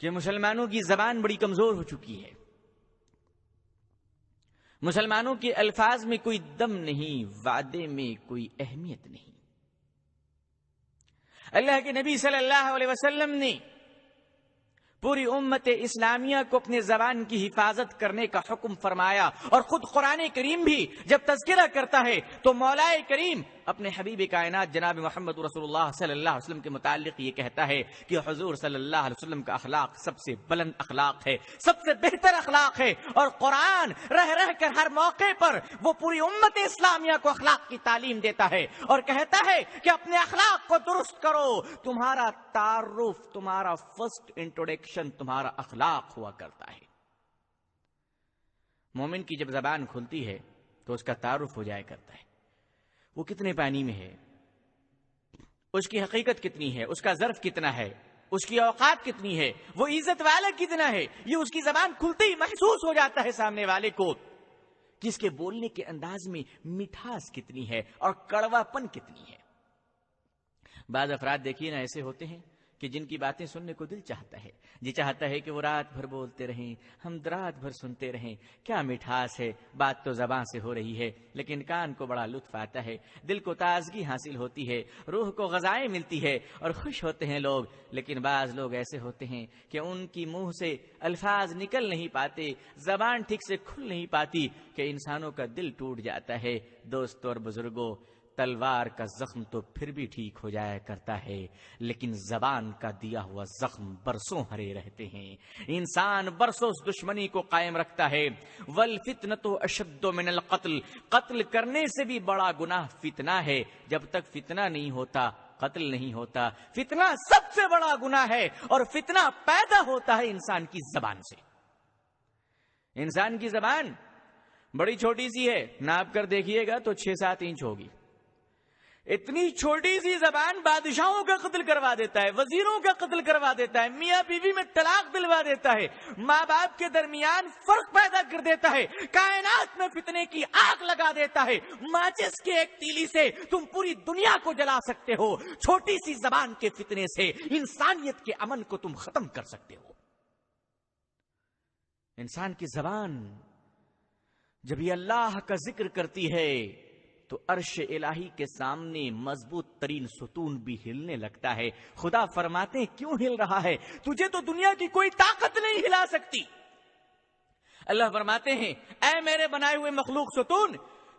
کہ مسلمانوں کی زبان بڑی کمزور ہو چکی ہے، مسلمانوں کے الفاظ میں کوئی دم نہیں، وعدے میں کوئی اہمیت نہیں۔ اللہ کے نبی صلی اللہ علیہ وسلم نے پوری امت اسلامیہ کو اپنے زبان کی حفاظت کرنے کا حکم فرمایا، اور خود قرآن کریم بھی جب تذکرہ کرتا ہے تو مولا کریم اپنے حبیب کائنات جناب محمد رسول اللہ صلی اللہ علیہ وسلم کے متعلق یہ کہتا ہے کہ حضور صلی اللہ علیہ وسلم کا اخلاق سب سے بلند اخلاق ہے، سب سے بہتر اخلاق ہے، اور قرآن رہ رہ کر ہر موقع پر وہ پوری امت اسلامیہ کو اخلاق کی تعلیم دیتا ہے اور کہتا ہے کہ اپنے اخلاق کو درست کرو، تمہارا تعارف، تمہارا فرسٹ انٹروڈکشن تمہارا اخلاق ہوا کرتا ہے۔ مومن کی جب زبان کھلتی ہے تو اس کا تعارف ہو جایا کرتا ہے، وہ کتنے پانی میں ہے، اس کی حقیقت کتنی ہے، اس کا ظرف کتنا ہے، اس کی اوقات کتنی ہے، وہ عزت والا کتنا ہے، یہ اس کی زبان کھلتے ہی محسوس ہو جاتا ہے سامنے والے کو کہ اس کے بولنے کے انداز میں مٹھاس کتنی ہے اور کڑوا پن کتنی ہے۔ بعض افراد دیکھیے نا ایسے ہوتے ہیں کہ جن کی باتیں سننے کو دل چاہتا ہے، جی چاہتا ہے کہ وہ رات بھر بولتے رہیں، ہم رات بھر سنتے رہیں، کیا مٹھاس ہے، بات تو زبان سے ہو رہی ہے لیکن کان کو بڑا لطف آتا ہے، دل کو تازگی حاصل ہوتی ہے، روح کو غذائیں ملتی ہے اور خوش ہوتے ہیں لوگ۔ لیکن بعض لوگ ایسے ہوتے ہیں کہ ان کی منہ سے الفاظ نکل نہیں پاتے، زبان ٹھیک سے کھل نہیں پاتی کہ انسانوں کا دل ٹوٹ جاتا ہے۔ دوستو اور بزرگوں، تلوار کا زخم تو پھر بھی ٹھیک ہو جایا کرتا ہے، لیکن زبان کا دیا ہوا زخم برسوں ہرے رہتے ہیں۔ انسان برسوں اس دشمنی کو قائم رکھتا ہے۔ والفتنة اشد من القتل، قتل کرنے سے بھی بڑا گناہ فتنہ ہے۔ جب تک فتنہ نہیں ہوتا قتل نہیں ہوتا۔ فتنہ سب سے بڑا گناہ ہے، اور فتنہ پیدا ہوتا ہے انسان کی زبان سے۔ انسان کی زبان بڑی چھوٹی سی ہے، ناپ کر دیکھیے گا تو 6-7 انچ ہوگی۔ اتنی چھوٹی سی زبان بادشاہوں کا قتل کروا دیتا ہے، وزیروں کا قتل کروا دیتا ہے، میاں بیوی میں طلاق دلوا دیتا ہے، ماں باپ کے درمیان فرق پیدا کر دیتا ہے، کائنات میں فتنے کی آگ لگا دیتا ہے۔ ماچس کے ایک تیلی سے تم پوری دنیا کو جلا سکتے ہو، چھوٹی سی زبان کے فتنے سے انسانیت کے امن کو تم ختم کر سکتے ہو۔ انسان کی زبان جب یہ اللہ کا ذکر کرتی ہے تو عرش الہی کے سامنے مضبوط ترین ستون بھی ہلنے لگتا ہے۔ خدا فرماتے ہیں کیوں ہل رہا ہے؟ تجھے تو دنیا کی کوئی طاقت نہیں ہلا سکتی۔ اللہ فرماتے ہیں اے میرے بنائے ہوئے مخلوق ستون،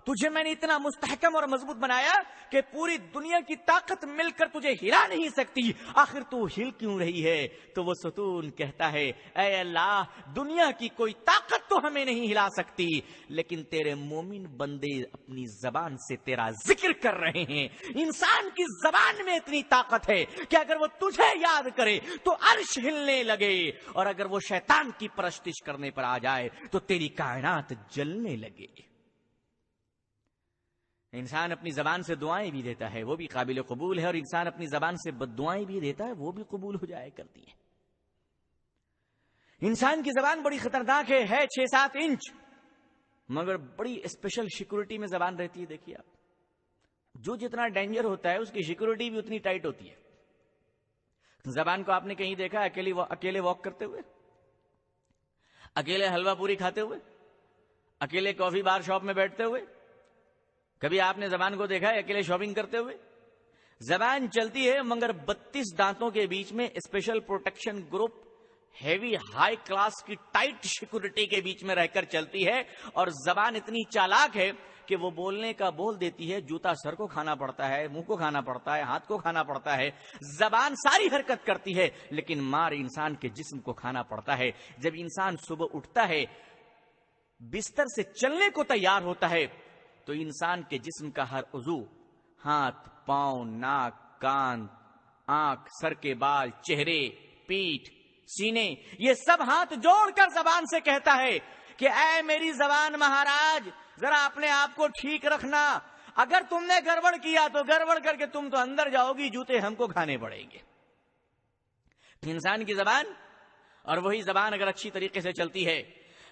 تجھے میں نے اتنا مستحکم اور مضبوط بنایا کہ پوری دنیا کی طاقت مل کر تجھے ہلا نہیں سکتی، آخر تو ہل کیوں رہی ہے؟ تو وہ ستون کہتا ہے اے اللہ، دنیا کی کوئی طاقت تو ہمیں نہیں ہلا سکتی، لیکن تیرے مومن بندے اپنی زبان سے تیرا ذکر کر رہے ہیں۔ انسان کی زبان میں اتنی طاقت ہے کہ اگر وہ تجھے یاد کرے تو عرش ہلنے لگے، اور اگر وہ شیطان کی پرستش کرنے پر آ جائے تو تیری کائنات جلنے لگے۔ انسان اپنی زبان سے دعائیں بھی دیتا ہے، وہ بھی قابل قبول ہے، اور انسان اپنی زبان سے بد دعائیں بھی دیتا ہے، وہ بھی قبول ہو جایا کرتی ہیں۔ انسان کی زبان بڑی خطرناک ہے 6-7 انچ، مگر بڑی اسپیشل سیکورٹی میں زبان رہتی ہے۔ دیکھیے آپ، جو جتنا ڈینجر ہوتا ہے اس کی سیکورٹی بھی اتنی ٹائٹ ہوتی ہے۔ زبان کو آپ نے کہیں دیکھا اکیلے واک کرتے ہوئے، اکیلے حلوہ پوری کھاتے ہوئے، اکیلے کافی بار شاپ میں بیٹھتے ہوئے؟ کبھی آپ نے زبان کو دیکھا ہے اکیلے شاپنگ کرتے ہوئے؟ زبان چلتی ہے مگر 32 دانتوں کے بیچ میں special protection group, heavy high class کی ٹائٹ سیکورٹی کے بیچ میں رہ کر چلتی ہے، اور زبان اتنی چالاک ہے کہ وہ بولنے کا بول دیتی ہے، جوتا سر کو کھانا پڑتا ہے، منہ کو کھانا پڑتا ہے، ہاتھ کو کھانا پڑتا ہے۔ زبان ساری حرکت کرتی ہے لیکن مار انسان کے جسم کو کھانا پڑتا ہے۔ جب انسان صبح اٹھتا ہے، بستر سے چلنے کو تیار ہوتا ہے، تو انسان کے جسم کا ہر عضو، ہاتھ، پاؤں، ناک، کان، آنکھ، سر کے بال، چہرے، پیٹھ، سینے، یہ سب ہاتھ جوڑ کر زبان سے کہتا ہے کہ اے میری زبان مہاراج، ذرا اپنے آپ کو ٹھیک رکھنا، اگر تم نے گڑبڑ کیا تو گڑبڑ کر کے تم تو اندر جاؤ گی، جوتے ہم کو کھانے پڑیں گے۔ انسان کی زبان، اور وہی زبان اگر اچھی طریقے سے چلتی ہے،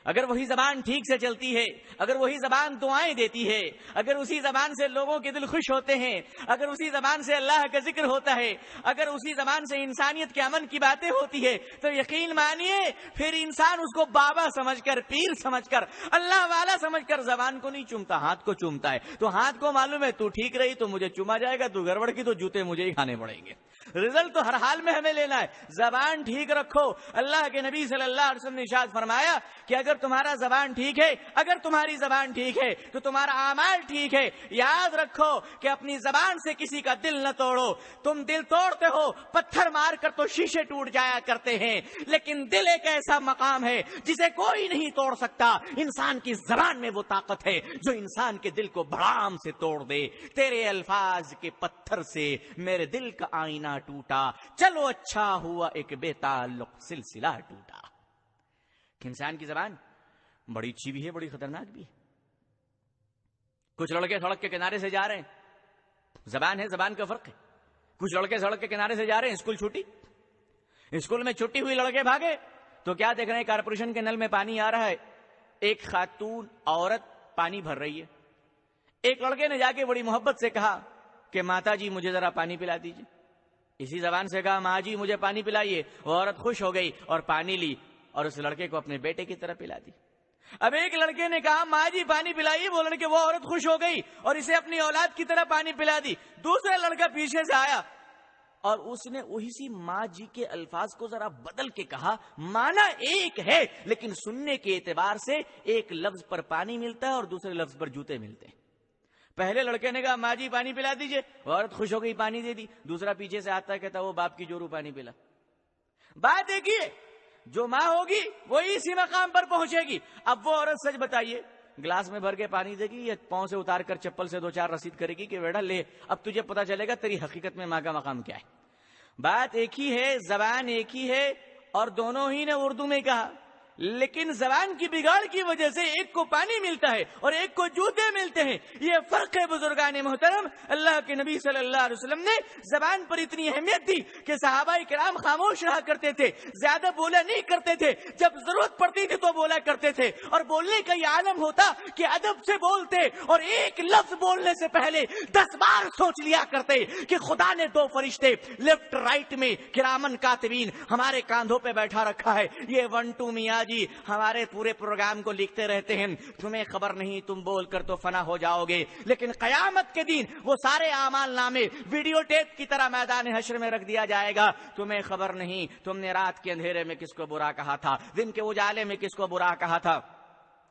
اگر وہی زبان ٹھیک سے چلتی ہے، اگر وہی زبان دعائیں دیتی ہے، اگر اسی زبان سے لوگوں کے دل خوش ہوتے ہیں، اگر اسی زبان سے اللہ کا ذکر ہوتا ہے، اگر اسی زبان سے انسانیت کے امن کی باتیں ہوتی ہے، تو یقین مانیے پھر انسان اس کو بابا سمجھ کر، پیر سمجھ کر، اللہ والا سمجھ کر زبان کو نہیں چومتا، ہاتھ کو چومتا ہے۔ تو ہاتھ کو معلوم ہے تو ٹھیک رہی تو مجھے چوما جائے گا، تو گڑبڑ کی تو جوتے مجھے ہی کھانے پڑیں گے۔ رزلٹ تو ہر حال میں ہمیں لینا ہے۔ زبان ٹھیک رکھو۔ اللہ کے نبی صلی اللہ علیہ وسلم نے ارشاد فرمایا کہ اگر تمہارا زبان ٹھیک ہے، اگر تمہاری زبان ٹھیک ہے تو تمہارا اعمال ٹھیک ہے۔ یاد رکھو کہ اپنی زبان سے کسی کا دل نہ توڑو۔ تم دل توڑتے ہو، پتھر مار کر تو شیشے ٹوٹ جایا کرتے ہیں، لیکن دل ایک ایسا مقام ہے جسے کوئی نہیں توڑ سکتا۔ انسان کی زبان میں وہ طاقت ہے جو انسان کے دل کو بڑام سے توڑ دے۔ تیرے الفاظ کے پتھر سے میرے دل کا آئینہ ٹوٹا، چلو اچھا ہوا ایک بے تعلق سلسلہ ٹوٹا۔ کہ انسان کی زبان بڑی اچھی بھی ہے، بڑی خطرناک بھی ہے۔ کچھ لڑکے سڑک کے کنارے سے جا رہے ہیں، زبان ہے، زبان کا فرق ہے۔ کچھ لڑکے سڑک کے کنارے سے جا رہے ہیں، اسکول چھٹی، اسکول میں چھٹی ہوئی، لڑکے بھاگے تو کیا دیکھ رہے ہیں؟ کارپوریشن کے نل میں پانی آ رہا ہے، ایک خاتون عورت پانی بھر رہی ہے۔ ایک لڑکے نے جا کے بڑی محبت سے کہا کہ ماتا جی مجھے ذرا پانی پلا دیجیے۔ اسی زبان سے کہا ماں جی مجھے پانی پلائیے۔ وہ عورت خوش ہو گئی اور پانی لی اور اس لڑکے کو اپنے بیٹے کی طرح پلا دی۔ اب ایک لڑکے نے کہا ماں جی پانی پلائیے، وہ لڑکے، وہ عورت خوش ہو گئی اور اسے اپنی اولاد کی طرح پانی پلا دی۔ دوسرا لڑکا پیچھے سے آیا اور اس نے وہی سی ماں جی کے الفاظ کو ذرا بدل کے کہا۔ مانا ایک ہے لیکن سننے کے اعتبار سے ایک لفظ پر پانی ملتا ہے اور دوسرے لفظ پر جوتے ملتے ہیں۔ پہلے لڑکے نے کہا ماں جی پانی پلا دیجئے، عورت خوش ہو گئی، پانی دے دی۔ دوسرا پیچھے سے آتا ہے، کہتا وہ باپ کی جورو پانی پلا۔ بات دیکھیے، جو ماں ہوگی وہی اسی مقام پر پہنچے گی۔ اب وہ عورت سچ بتائیے، گلاس میں بھر کے پانی دے گی یا پاؤں سے اتار کر چپل سے دو چار رسید کرے گی کہ بیٹا لے، اب تجھے پتا چلے گا تیری حقیقت میں ماں کا مقام کیا ہے۔ بات ایک ہی ہے، زبان ایک ہی ہے، اور دونوں ہی نے اردو میں کہا، لیکن زبان کی بگاڑ کی وجہ سے ایک کو پانی ملتا ہے اور ایک کو جوتے ملتے ہیں۔ یہ فرق ہے بزرگان محترم۔ اللہ کے نبی صلی اللہ علیہ وسلم نے زبان پر اتنی اہمیت دی کہ صحابہ کرام خاموش رہا کرتے تھے، زیادہ بولا نہیں کرتے تھے، جب ضرورت پڑتی تھی تو بولا کرتے تھے۔ اور بولنے کا یہ عالم ہوتا کہ ادب سے بولتے اور ایک لفظ بولنے سے پہلے 10 بار سوچ لیا کرتے کہ خدا نے 2 فرشتے لیفٹ رائٹ میں کرامن کاتبین ہمارے کاندھوں پہ بیٹھا رکھا ہے۔ یہ 1 2 میاں جی ہمارے پورے پروگرام کو لکھتے رہتے ہیں، تمہیں خبر نہیں، تم بول کر تو فنا ہو جاؤ گے، لیکن قیامت کے دن وہ سارے اعمال نامے ویڈیو ٹیپ کی طرح میدان حشر میں رکھ دیا جائے گا۔ تمہیں خبر نہیں تم نے رات کے اندھیرے میں کس کو برا کہا تھا، دن کے اجالے میں کس کو برا کہا تھا۔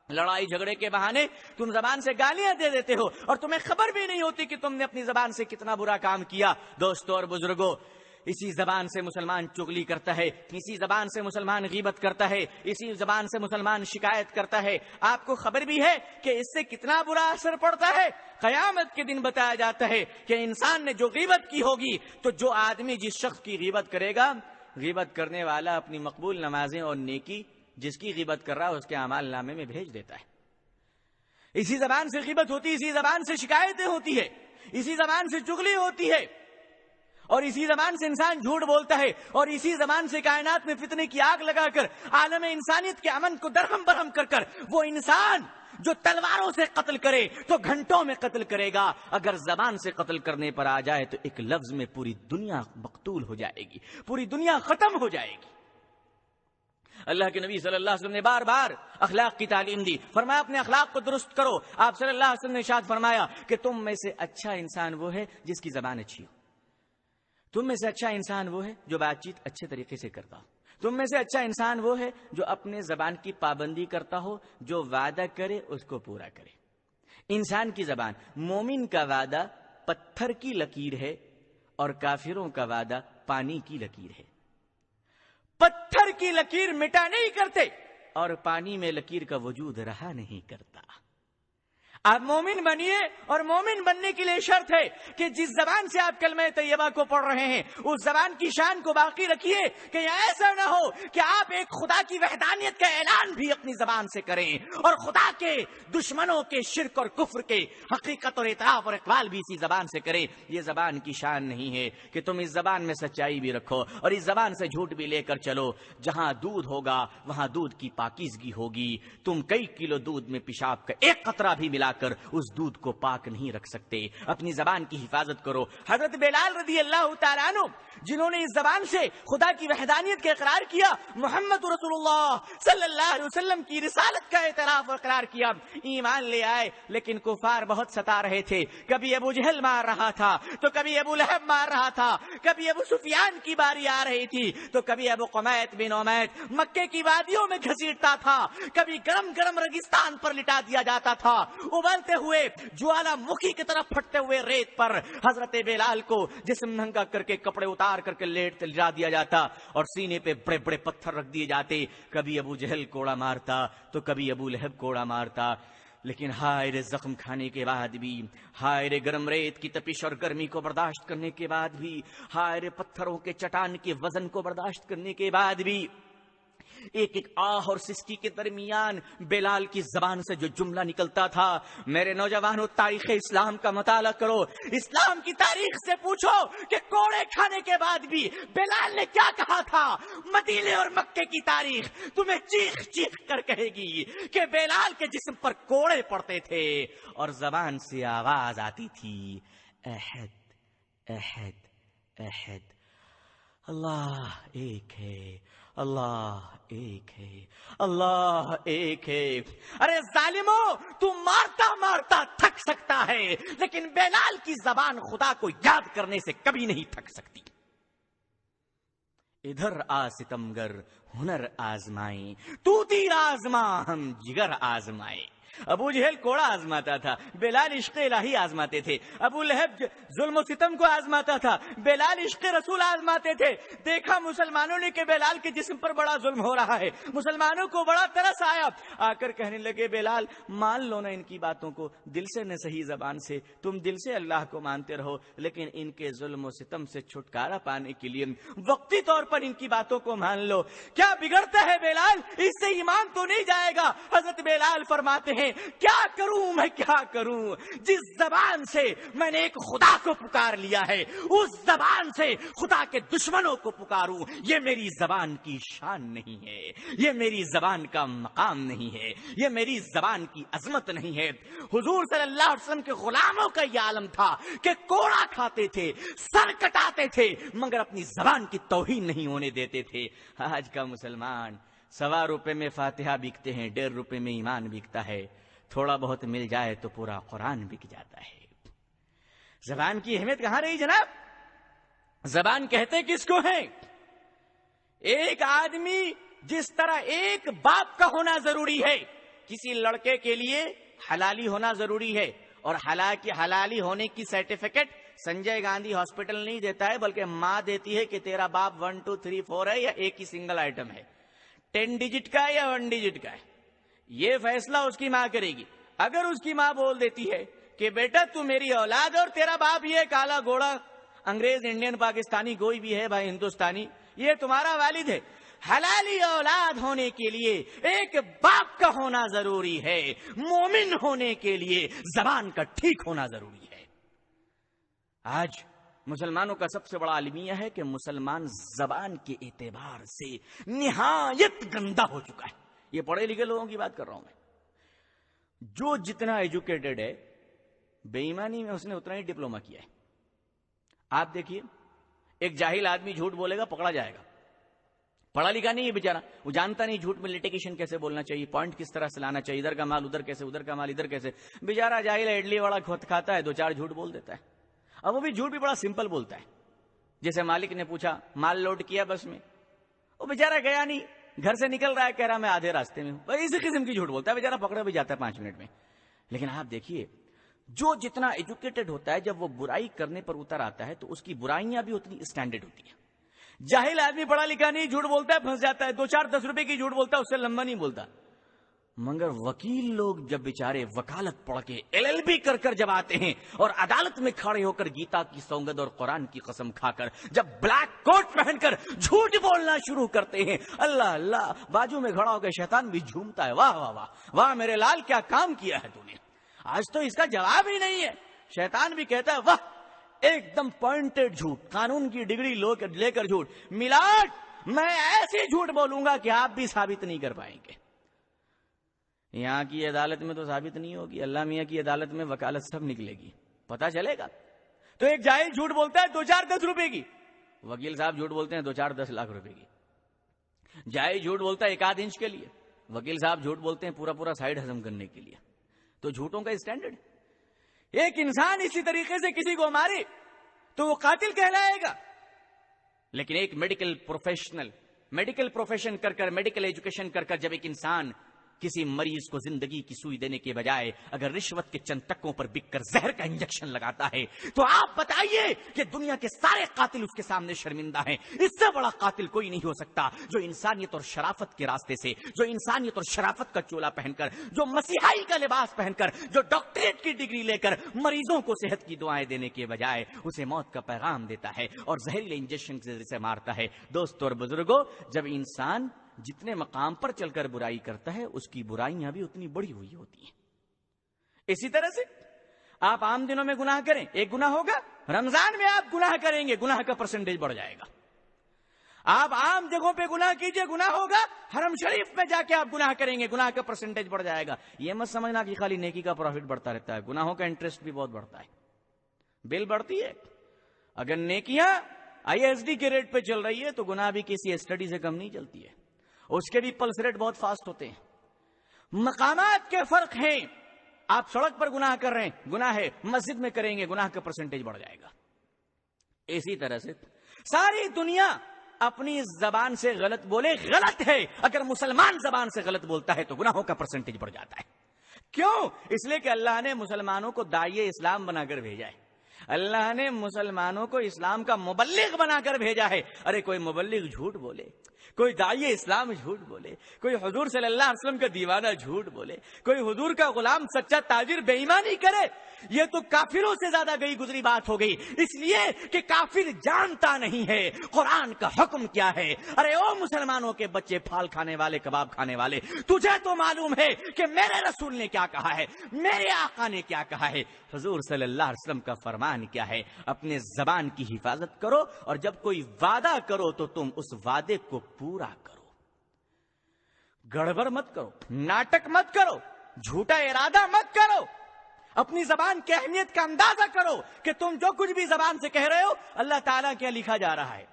لڑائی جھگڑے کے بہانے تم زبان سے گالیاں دے دیتے ہو اور تمہیں خبر بھی نہیں ہوتی کہ تم نے اپنی زبان سے کتنا برا کام کیا۔ دوستو اور بزرگوں، اسی زبان سے مسلمان چغلی کرتا ہے، اسی زبان سے مسلمان غیبت کرتا ہے، اسی زبان سے مسلمان شکایت کرتا ہے۔ آپ کو خبر بھی ہے کہ اس سے کتنا برا اثر پڑتا ہے؟ قیامت کے دن بتایا جاتا ہے کہ انسان نے جو غیبت کی ہوگی، تو جو آدمی جس شخص کی غیبت کرے گا، غیبت کرنے والا اپنی مقبول نمازیں اور نیکی جس کی غیبت کر رہا ہے اس کے اعمال نامے میں بھیج دیتا ہے۔ اسی زبان سے غیبت ہوتی ہے، اسی زبان سے شکایتیں ہوتی ہے، اسی زبان سے چغلی ہوتی ہے، اور اسی زبان سے انسان جھوٹ بولتا ہے، اور اسی زبان سے کائنات میں فتنے کی آگ لگا کر عالم انسانیت کے امن کو درہم برہم کر کر وہ انسان جو تلواروں سے قتل کرے تو گھنٹوں میں قتل کرے گا، اگر زبان سے قتل کرنے پر آ جائے تو ایک لفظ میں پوری دنیا مقتول ہو جائے گی، پوری دنیا ختم ہو جائے گی۔ اللہ کے نبی صلی اللہ علیہ وسلم نے بار بار اخلاق کی تعلیم دی، فرمایا اپنے اخلاق کو درست کرو۔ آپ صلی اللہ علیہ وسلم نے ارشاد فرمایا کہ تم میں سے اچھا انسان وہ ہے جس کی زبان اچھی ہو، تم میں سے اچھا انسان وہ ہے جو بات چیت اچھے طریقے سے کرتا ہو، تم میں سے اچھا انسان وہ ہے جو اپنے زبان کی پابندی کرتا ہو، جو وعدہ کرے اس کو پورا کرے۔ انسان کی زبان، مومن کا وعدہ پتھر کی لکیر ہے اور کافروں کا وعدہ پانی کی لکیر ہے۔ پتھر کی لکیر مٹا نہیں کرتے اور پانی میں لکیر کا وجود رہا نہیں کرتا۔ آپ مومن بنیے، اور مومن بننے کے لیے شرط ہے کہ جس زبان سے آپ کلمہ طیبہ کو پڑھ رہے ہیں اس زبان کی شان کو باقی رکھیے، کہ ایسا نہ ہو کہ آپ ایک خدا کی وحدانیت کا اعلان بھی اپنی زبان سے کریں اور خدا کے دشمنوں کے شرک اور کفر کے حقیقت اور اعتراف اور اقبال بھی اسی زبان سے کریں۔ یہ زبان کی شان نہیں ہے کہ تم اس زبان میں سچائی بھی رکھو اور اس زبان سے جھوٹ بھی لے کر چلو۔ جہاں دودھ ہوگا وہاں دودھ کی پاکیزگی ہوگی۔ تم کئی کلو دودھ میں پیشاب کا ایک قطرہ بھی ملا کر اس دودھ کو پاک نہیں رکھ سکتے۔ اپنی زبان کی حفاظت کرو۔ حضرت بلال رضی اللہ تعالیٰ عنہ جنہوں نے اس زبان سے خدا کی وحدانیت کا اقرار کیا، محمد رسول اللہ صلی اللہ علیہ وسلم کی رسالت کا اعتراف اور اقرار کیا، ایمان لے آئے، لیکن کفار بہت ستا رہے تھے۔ کبھی ابو جہل مار رہا تھا تو کبھی ابو لہب مار رہا تھا، کبھی ابو سفیان کی باری آ رہی تھی تو کبھی ابو قمیط بن امیت مکے کی وادیوں میں گھسیٹتا تھا، کبھی گرم گرم ریگستان پر لٹا دیا جاتا تھا۔ ابلتے ہوئے جوالا مکھی کی طرف پھٹتے ہوئے ریت پر حضرت بلال کو جسم ننگا کر کے کپڑے اتار کر کے لٹا دیا جاتا اور سینے پہ بڑے بڑے پتھر رکھ دیے جاتے۔ کبھی ابو جہل کوڑا مارتا تو کبھی ابو لہب کوڑا مارتا، لیکن ہائے رے زخم کھانے کے بعد بھی، ہائے رے گرم ریت کی تپش اور گرمی کو برداشت کرنے کے بعد بھی، ہائے رے پتھروں کے چٹان کے وزن کو برداشت کرنے کے بعد بھی، ایک ایک آہ اور سسکی کے درمیان بلال کی زبان سے جو جملہ نکلتا تھا، میرے نوجوانوں تاریخ اسلام کا مطالعہ کرو، اسلام کی تاریخ سے پوچھو کہ کوڑے کھانے کے بعد بھی بلال نے کیا کہا تھا۔ مدینے اور مکے کی تاریخ تمہیں چیخ چیخ کر کہے گی کہ بلال کے جسم پر کوڑے پڑتے تھے اور زبان سے آواز آتی تھی، احد احد احد، اللہ ایک ہے، اللہ ایک ہے، اللہ ایک ہے۔ ارے ظالمو، تم مارتا مارتا تھک سکتا ہے لیکن بلال کی زبان خدا کو یاد کرنے سے کبھی نہیں تھک سکتی۔ ادھر آ ستمگر ہنر آزمائیں، تو تیر آزما ہم جگر آزمائیں۔ ابو جہل کوڑا آزماتا تھا، بلال عشق الہی آزماتے تھے۔ ابو لہب ظلم و ستم کو آزماتا تھا، بلال عشق رسول آزماتے تھے۔ دیکھا مسلمانوں نے کہ بلال کے جسم پر بڑا ظلم ہو رہا ہے، مسلمانوں کو بڑا ترس آیا، آ کر کہنے لگے بلال مان لو نا ان کی باتوں کو، دل سے نہ صحیح زبان سے، تم دل سے اللہ کو مانتے رہو، لیکن ان کے ظلم و ستم سے چھٹکارا پانے کے لیے وقتی طور پر ان کی باتوں کو مان لو۔ کیا بگڑتا ہے بلال؟ اس سے ایمان تو نہیں جائے گا۔ حضرت بلال فرماتے ہیں کیا کروں میں کیا کروں، جس زبان سے میں نے ایک خدا کو پکار لیا ہے اس زبان سے خدا کے دشمنوں کو پکاروں، یہ میری زبان کی شان نہیں ہے، یہ میری زبان کا مقام نہیں ہے، یہ میری زبان کی عظمت نہیں ہے۔ حضور صلی اللہ علیہ وسلم کے غلاموں کا یہ عالم تھا کہ کوڑا کھاتے تھے، سر کٹاتے تھے، مگر اپنی زبان کی توہین نہیں ہونے دیتے تھے۔ آج کا مسلمان 1.25 روپے میں فاتحہ بکتے ہیں، 1.5 روپے میں ایمان بکتا ہے، تھوڑا بہت مل جائے تو پورا قرآن بک جاتا ہے۔ زبان کی اہمیت کہاں رہی جناب؟ زبان کہتے کس کو ہے؟ ایک آدمی جس طرح ایک باپ کا ہونا ضروری ہے، کسی لڑکے کے لیے حلالی ہونا ضروری ہے، اور حلالی ہونے کی سرٹیفکیٹ سنجے گاندھی ہاسپٹل نہیں دیتا ہے بلکہ ماں دیتی ہے کہ تیرا باپ 1 2 3 4 ہے یا ایک ہی سنگل آئٹم ہے، 10 ڈیجٹ کا ہے یا 1 ڈیجٹ کا ہے، یہ فیصلہ اس کی ماں کرے گی۔ اگر اس کی ماں بول دیتی ہے کہ بیٹا تو میری اولاد اور تیرا باپ یہ کالا گھوڑا انگریز انڈین پاکستانی کوئی بھی ہے بھائی ہندوستانی، یہ تمہارا والد ہے، حلالی اولاد ہونے کے لیے ایک باپ کا ہونا ضروری ہے، مومن ہونے کے لیے زبان کا ٹھیک ہونا ضروری ہے۔ آج مسلمانوں کا سب سے بڑا المیہ ہے کہ مسلمان زبان کے اعتبار سے نہایت گندا ہو چکا ہے۔ یہ پڑھے لکھے لوگوں کی بات کر رہا ہوں میں۔ جو جتنا ایجوکیٹڈ ہے بے ایمانی میں اس نے اتنا ہی ڈپلوما کیا ہے۔ آپ دیکھیے ایک جاہل آدمی جھوٹ بولے گا پکڑا جائے گا، پڑھا لکھا نہیں ہے بیچارہ، وہ جانتا نہیں جھوٹ میں لٹیگیشن کیسے بولنا چاہیے، پوائنٹ کس طرح سے لانا چاہیے، ادھر کا مال ادھر کیسے، ادھر کا مال ادھر کیسے، بیچارہ جاہل ہے، اڈلی والا کھاتا ہے، 2-4 جھوٹ بول دیتا ہے، اب وہ بھی جھوٹ بھی بڑا سمپل بولتا ہے۔ جیسے مالک نے پوچھا مال لوڈ کیا بس میں، وہ بیچارہ گیا نہیں، گھر سے نکل رہا ہے، کہہ رہا میں آدھے راستے میں ہوں، اسی قسم کی جھوٹ بولتا ہے، بیچارہ پکڑا بھی جاتا ہے 5 منٹ میں۔ لیکن آپ دیکھیے جو جتنا ایجوکیٹڈ ہوتا ہے جب وہ برائی کرنے پر اتر آتا ہے تو اس کی برائیاں بھی اتنی اسٹینڈرڈ ہوتی ہیں۔ جاہل آدمی پڑھا لکھا نہیں، جھوٹ بولتا ہے، پھنس جاتا ہے، 2-4 10 روپے کی جھوٹ بولتا ہے، اس سے لمبا نہیں بولتا۔ مگر وکیل لوگ جب بیچارے وکالت پڑھ کے LLB کر کر جب آتے ہیں اور عدالت میں کھڑے ہو کر گیتا کی سوگند اور قرآن کی قسم کھا کر جب بلیک کوٹ پہن کر جھوٹ بولنا شروع کرتے ہیں، اللہ اللہ، بازو میں کھڑا ہو کے شیطان بھی جھومتا ہے، واہ واہ واہ واہ میرے لال کیا کام کیا ہے تو نے، آج تو اس کا جواب ہی نہیں ہے۔ شیطان بھی کہتا ہے واہ، ایک دم پوائنٹڈ جھوٹ، قانون کی ڈگری لے کر جھوٹ، میلاد میں ایسے جھوٹ بولوں گا کہ آپ بھی ثابت نہیں کر پائیں گے۔ یہاں کی عدالت میں تو ثابت نہیں ہوگی، اللہ میاں کی عدالت میں وکالت سب نکلے گی، پتہ چلے گا۔ تو ایک جاہل جھوٹ بولتا ہے 2-4-10 روپے کی، وکیل صاحب جھوٹ بولتے ہیں 2-4-10 لاکھ روپے کی۔ جاہل جھوٹ بولتا ہے 1 انچ کے لیے، وکیل صاحب جھوٹ بولتے ہیں پورا سائڈ ہضم کرنے کے لیے۔ تو جھوٹوں کا اسٹینڈرڈ، ایک انسان اسی طریقے سے کسی کو مارے تو وہ قاتل کہلائے گا، لیکن ایک میڈیکل پروفیشن کر کر، میڈیکل ایجوکیشن کر کر جب ایک انسان کسی مریض کو زندگی کی سوئی دینے کے بجائے اگر رشوت کے چند ٹکوں پر بک کر زہر کا انجیکشن لگاتا ہے تو آپ بتائیے کہ دنیا کے سارے قاتل اس کے سامنے شرمندہ ہیں۔ اس سے بڑا قاتل کوئی نہیں ہو سکتا جو انسانیت اور شرافت کے راستے سے، جو انسانیت اور شرافت کا چولا پہن کر، جو مسیحائی کا لباس پہن کر، جو ڈاکٹریٹ کی ڈگری لے کر مریضوں کو صحت کی دعائیں دینے کے بجائے اسے موت کا پیغام دیتا ہے اور زہریلے انجیکشن سے مارتا ہے۔ دوستو اور بزرگوں، جب انسان جتنے مقام پر چل کر برائی کرتا ہے اس کی برائیاں بھی اتنی بڑی ہوئی ہوتی ہیں۔ اسی طرح سے آپ عام دنوں میں گناہ کریں، ایک گناہ ہوگا، رمضان میں آپ گناہ کریں گے، گناہ کا پرسنٹیج بڑھ جائے گا۔ آپ عام جگہوں پہ گناہ کیجئے، گناہ ہوگا، حرم شریف میں جا کے آپ گناہ کریں گے، گناہ کا پرسنٹیج بڑھ جائے گا۔ یہ مت سمجھنا کہ خالی نیکی کا پروفٹ بڑھتا رہتا ہے، گناہوں کا انٹرسٹ بھی بہت بڑھتا ہے، بل بڑھتی ہے۔ اگر نیکیاں ISD کے ریٹ پہ چل رہی ہے تو گناہ بھی کسی اسٹڈی سے کم نہیں چلتی ہے، اس کے بھی پلس ریٹ بہت فاسٹ ہوتے ہیں۔ مقامات کے فرق ہیں، آپ سڑک پر گناہ کر رہے ہیں، گناہ ہے، مسجد میں کریں گے گناہ کا پرسنٹیج بڑھ جائے گا۔ اسی طرح سے ساری دنیا اپنی زبان سے غلط بولے، غلط ہے، اگر مسلمان زبان سے غلط بولتا ہے تو گناہوں کا پرسنٹیج بڑھ جاتا ہے۔ کیوں؟ اس لیے کہ اللہ نے مسلمانوں کو داعی اسلام بنا کر بھیجا ہے، اللہ نے مسلمانوں کو اسلام کا مبلغ بنا کر بھیجا ہے۔ ارے کوئی مبلغ جھوٹ بولے، کوئی داعی اسلام جھوٹ بولے، کوئی حضور صلی اللہ علیہ وسلم کا دیوانہ جھوٹ بولے، کوئی حضور کا غلام سچا تاجر بے ایمانی کرے، یہ تو کافروں سے زیادہ گئی گزری بات ہو گئی، اس لیے کہ کافر جانتا نہیں ہے قرآن کا حکم کیا ہے۔ ارے او مسلمانوں کے بچے، پھال کھانے والے، کباب کھانے والے، تجھے تو معلوم ہے کہ میرے رسول نے کیا کہا ہے، میرے آقا نے کیا کہا ہے، حضور صلی اللہ علیہ وسلم کا فرمان کیا ہے۔ اپنے زبان کی حفاظت کرو اور جب کوئی وعدہ کرو تو تم اس وعدے کو پورا کرو، گڑبڑ مت کرو، ناٹک مت کرو، جھوٹا ارادہ مت کرو، اپنی زبان کی اہمیت کا اندازہ کرو کہ تم جو کچھ بھی زبان سے کہہ رہے ہو اللہ تعالیٰ کیا لکھا جا رہا ہے۔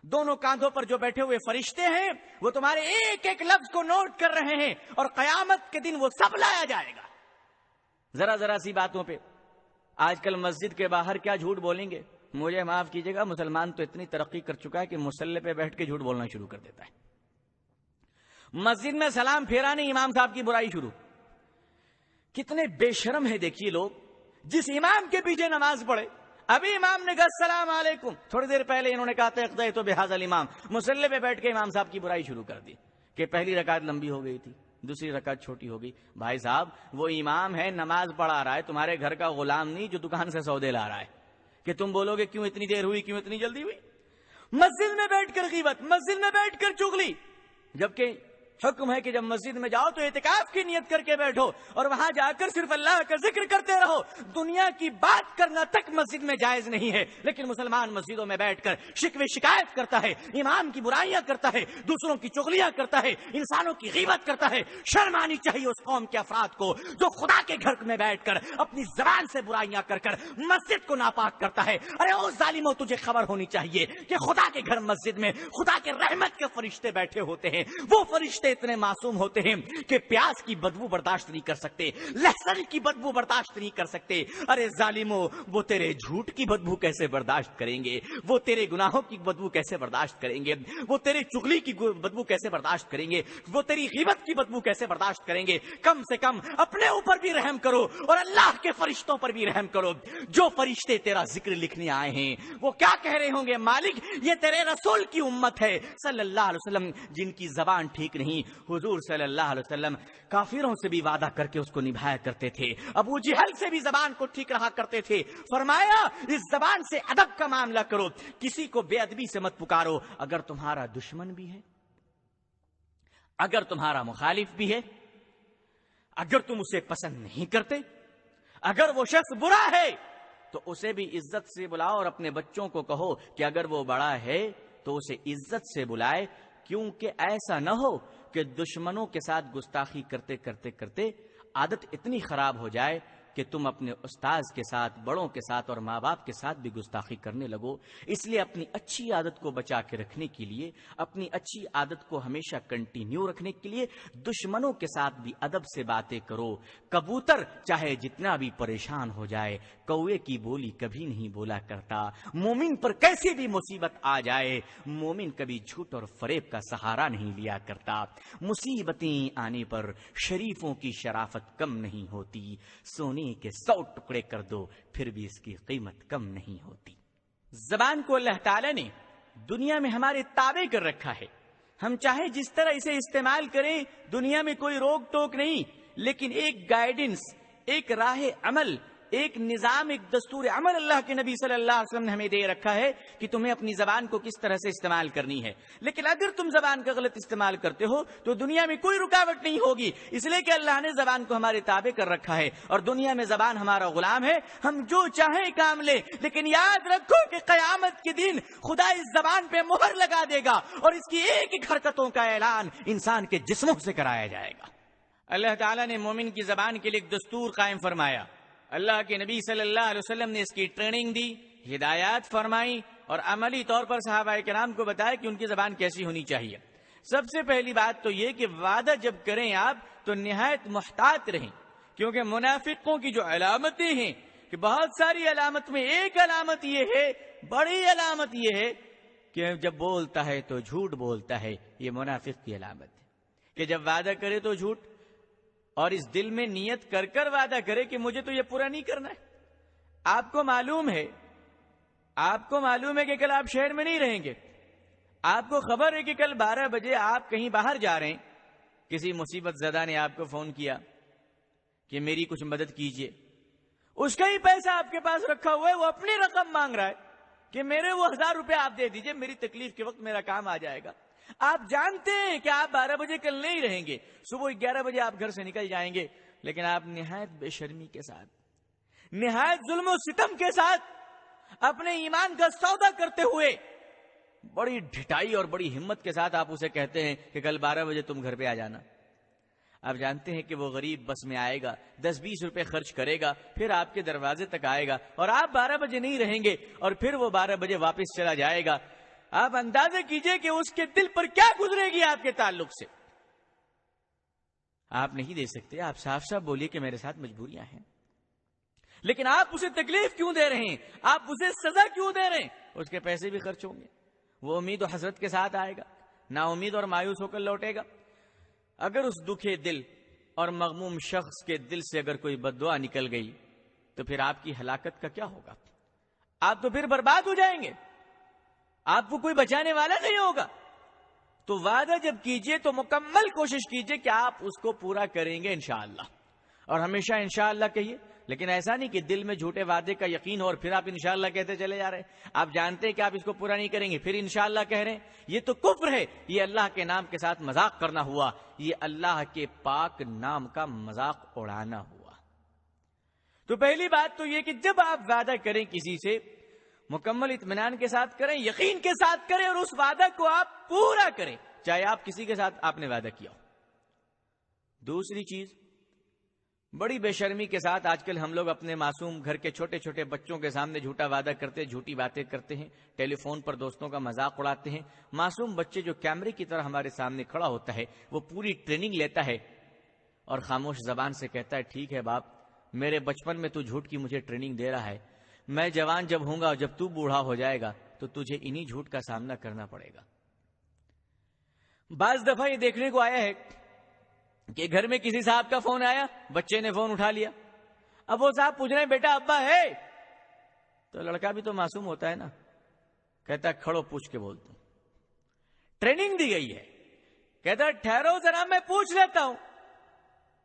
دونوں کاندھوں پر جو بیٹھے ہوئے فرشتے ہیں وہ تمہارے ایک ایک لفظ کو نوٹ کر رہے ہیں اور قیامت کے دن وہ سب لایا جائے گا۔ ذرا سی باتوں پہ آج کل مسجد کے باہر کیا جھوٹ بولیں گے، مجھے معاف کیجیے گا، مسلمان تو اتنی ترقی کر چکا ہے کہ مصلی پہ بیٹھ کے جھوٹ بولنا شروع کر دیتا ہے۔ مسجد میں سلام پھیرا نہیں، امام صاحب کی برائی شروع۔ کتنے بے شرم ہے دیکھیے لوگ، جس امام کے پیچھے نماز پڑھے، ابھی امام نے کہا السلام علیکم، تھوڑی دیر پہلے انہوں نے کہا اقتدیت بہذا الامام، مصلی پہ بیٹھ کے امام صاحب کی برائی شروع کر دی کہ پہلی رکعت لمبی ہو گئی تھی، دوسری رکعت چھوٹی ہو گئی۔ بھائی صاحب وہ امام ہے، نماز پڑھا رہا ہے، تمہارے گھر کا غلام نہیں جو دکان سے سودے لا رہا ہے کہ تم بولو گے کیوں اتنی دیر ہوئی، کیوں اتنی جلدی ہوئی۔ مسجد میں بیٹھ کر غیبت، مسجد میں بیٹھ کر چغلی، جبکہ حکم ہے کہ جب مسجد میں جاؤ تو اعتکاف کی نیت کر کے بیٹھو اور وہاں جا کر صرف اللہ کا ذکر کرتے رہو، دنیا کی بات کرنا تک مسجد میں جائز نہیں ہے۔ لیکن مسلمان مسجدوں میں بیٹھ کر شکوے شکایت کرتا ہے، امام کی برائیاں کرتا ہے، دوسروں کی چغلیاں کرتا ہے، انسانوں کی غیبت کرتا ہے۔ شرم آنی چاہیے اس قوم کے افراد کو جو خدا کے گھر میں بیٹھ کر اپنی زبان سے برائیاں کر کر مسجد کو ناپاک کرتا ہے۔ ارے او ظالموں، تجھے خبر ہونی چاہیے کہ خدا کے گھر مسجد میں خدا کے رحمت کے فرشتے بیٹھے ہوتے ہیں، وہ فرشتے اتنے معصوم ہوتے ہیں کہ پیاز کی بدبو برداشت نہیں کر سکتے، لہسن کی بدبو برداشت نہیں کر سکتے۔ ارے ظالموں، وہ تیرے جھوٹ کی بدبو کیسے برداشت کریں گے، وہ تیرے گناہوں کی بدبو کیسے برداشت کریں گے، وہ تیرے چغلی کی بدبو کیسے برداشت کریں گے، وہ تیری غیبت کی بدبو کیسے برداشت کریں گے۔ کم سے کم اپنے اوپر بھی رحم کرو اور اللہ کے فرشتوں پر بھی رحم کرو۔ جو فرشتے تیرا ذکر لکھنے آئے ہیں وہ کیا کہہ رہے ہوں گے، مالک یہ تیرے رسول کی امت ہے صلی اللہ علیہ وسلم، جن کی زبان ٹھیک نہیں نہیں. حضور صلی اللہ علیہ وسلم کافروں سے بھی وعدہ کر کے اس کو نبھایا کرتے تھے. ابو جہل سے بھی زبان کو ٹھیک رہا کرتے تھے. فرمایا اس زبان سے ادب کا معاملہ کرو, کسی کو بے ادبی سے مت پکارو. اگر تمہارا دشمن بھی ہے, اگر تمہارا مخالف بھی ہے, اگر تم اسے پسند نہیں کرتے, اگر وہ شخص برا ہے تو اسے بھی عزت سے بلاؤ, اور اپنے بچوں کو کہو کہ اگر وہ بڑا ہے تو اسے عزت سے بلائے, کیونکہ ایسا نہ ہو کہ دشمنوں کے ساتھ گستاخی کرتے کرتے کرتے عادت اتنی خراب ہو جائے کہ تم اپنے استاذ کے ساتھ, بڑوں کے ساتھ اور ماں باپ کے ساتھ بھی گستاخی کرنے لگو. اس لیے اپنی اچھی عادت کو بچا کے رکھنے کے لیے, اپنی اچھی عادت کو ہمیشہ کنٹینیو رکھنے کے لیے دشمنوں کے ساتھ بھی ادب سے باتیں کرو. کبوتر چاہے جتنا بھی پریشان ہو جائے, کوے کی بولی کبھی نہیں بولا کرتا. مومن پر کیسی بھی مصیبت آ جائے, مومن کبھی جھوٹ اور فریب کا سہارا نہیں لیا کرتا. مصیبتیں آنے پر شریفوں کی شرافت کم نہیں ہوتی. سونے کے 100 ٹکڑے کر دو پھر بھی اس کی قیمت کم نہیں ہوتی. زبان کو اللہ تعالی نے دنیا میں ہمارے تابع کر رکھا ہے. ہم چاہے جس طرح اسے استعمال کریں, دنیا میں کوئی روک ٹوک نہیں, لیکن ایک گائیڈنس, ایک راہ عمل, ایک نظام, ایک دستور عمل اللہ کے نبی صلی اللہ علیہ وسلم نے ہمیں دے رکھا ہے کہ تمہیں اپنی زبان کو کس طرح سے استعمال کرنی ہے. لیکن اگر تم زبان کا غلط استعمال کرتے ہو تو دنیا میں کوئی رکاوٹ نہیں ہوگی, اس لیے کہ اللہ نے زبان کو ہمارے تابع کر رکھا ہے, اور دنیا میں زبان ہمارا غلام ہے. ہم جو چاہیں کام لیں, لیکن یاد رکھو کہ قیامت کے دن خدا اس زبان پہ مہر لگا دے گا, اور اس کی ایک ایک حرکتوں کا اعلان انسان کے جسموں سے کرایا جائے گا. اللہ تعالیٰ نے مومن کی زبان کے لیے ایک دستور قائم فرمایا. اللہ کے نبی صلی اللہ علیہ وسلم نے اس کی ٹریننگ دی, ہدایات فرمائی, اور عملی طور پر صحابہ کرام کو بتایا کہ ان کی زبان کیسی ہونی چاہیے. سب سے پہلی بات تو یہ کہ وعدہ جب کریں آپ تو نہایت محتاط رہیں, کیونکہ منافقوں کی جو علامتیں ہیں, کہ بہت ساری علامت میں ایک علامت یہ ہے, بڑی علامت یہ ہے کہ جب بولتا ہے تو جھوٹ بولتا ہے. یہ منافق کی علامت ہے کہ جب وعدہ کرے تو جھوٹ, اور اس دل میں نیت کر کر وعدہ کرے کہ مجھے تو یہ پورا نہیں کرنا ہے. آپ کو معلوم ہے کہ کل آپ شہر میں نہیں رہیں گے, آپ کو خبر ہے کہ کل 12 بجے آپ کہیں باہر جا رہے ہیں, کسی مصیبت زدہ نے آپ کو فون کیا کہ میری کچھ مدد کیجئے, اس کا ہی پیسہ آپ کے پاس رکھا ہوا ہے, وہ اپنی رقم مانگ رہا ہے کہ میرے وہ 1000 روپے آپ دے دیجئے, میری تکلیف کے وقت میرا کام آ جائے گا. آپ جانتے ہیں کہ آپ 12 بجے کل نہیں رہیں گے, صبح 11 بجے آپ گھر سے نکل جائیں گے, لیکن آپ نہایت بے شرمی کے ساتھ, نہایت ظلم و ستم کے ساتھ اپنے ایمان کا سودا کرتے ہوئے بڑی ڈھٹائی اور بڑی ہمت کے ساتھ آپ اسے کہتے ہیں کہ کل 12 بجے تم گھر پہ آ جانا. آپ جانتے ہیں کہ وہ غریب بس میں آئے گا, 10-20 روپے خرچ کرے گا, پھر آپ کے دروازے تک آئے گا, اور آپ 12 بجے نہیں رہیں گے, اور پھر وہ 12 بجے واپس چلا جائے گا. آپ اندازہ کیجئے کہ اس کے دل پر کیا گزرے گی آپ کے تعلق سے. آپ نہیں دے سکتے, آپ صاف صاف بولیے کہ میرے ساتھ مجبوریاں ہیں, لیکن آپ اسے تکلیف کیوں دے رہے ہیں, آپ اسے سزا کیوں دے رہے ہیں؟ اس کے پیسے بھی خرچ ہوں گے, وہ امید و حسرت کے ساتھ آئے گا, نا امید اور مایوس ہو کر لوٹے گا. اگر اس دکھے دل اور مغموم شخص کے دل سے اگر کوئی بد دعا نکل گئی تو پھر آپ کی ہلاکت کا کیا ہوگا؟ آپ تو پھر برباد ہو جائیں گے, آپ کو کوئی بچانے والا نہیں ہوگا. تو وعدہ جب کیجئے تو مکمل کوشش کیجئے کہ آپ اس کو پورا کریں گے انشاءاللہ, اور ہمیشہ انشاءاللہ کہیے. لیکن ایسا نہیں کہ دل میں جھوٹے وعدے کا یقین ہو اور پھر آپ انشاءاللہ کہتے چلے جا رہے ہیں. آپ جانتے ہیں کہ آپ اس کو پورا نہیں کریں گے, پھر انشاءاللہ کہہ رہے ہیں. یہ تو کفر ہے, یہ اللہ کے نام کے ساتھ مذاق کرنا ہوا, یہ اللہ کے پاک نام کا مذاق اڑانا ہوا. تو پہلی بات تو یہ کہ جب آپ وعدہ کریں کسی سے, مکمل اطمینان کے ساتھ کریں, یقین کے ساتھ کریں, اور اس وعدہ کو آپ پورا کریں, چاہے آپ کسی کے ساتھ آپ نے وعدہ کیا ہو. دوسری چیز, بڑی بے شرمی کے ساتھ آج کل ہم لوگ اپنے معصوم گھر کے چھوٹے چھوٹے بچوں کے سامنے جھوٹا وعدہ کرتے, جھوٹی باتیں کرتے ہیں, ٹیلی فون پر دوستوں کا مذاق اڑاتے ہیں. معصوم بچے جو کیمرے کی طرح ہمارے سامنے کھڑا ہوتا ہے, وہ پوری ٹریننگ لیتا ہے اور خاموش زبان سے کہتا ہے ٹھیک ہے باپ, میرے بچپن میں تو جھوٹ کی مجھے ٹریننگ دے رہا ہے, میں جوان جب ہوں گا اور جب تو بوڑھا ہو جائے گا تو تجھے انہی جھوٹ کا سامنا کرنا پڑے گا. بعض دفعہ یہ دیکھنے کو آیا ہے کہ گھر میں کسی صاحب کا فون آیا, بچے نے فون اٹھا لیا, اب وہ صاحب پوچھ رہے ہیں بیٹا ابا ہے, تو لڑکا بھی تو معصوم ہوتا ہے نا, کہتا ہے کھڑو پوچھ کے بولتا ہوں. ٹریننگ دی گئی ہے, کہتا ہے ٹھہرو ذرا میں پوچھ لیتا ہوں.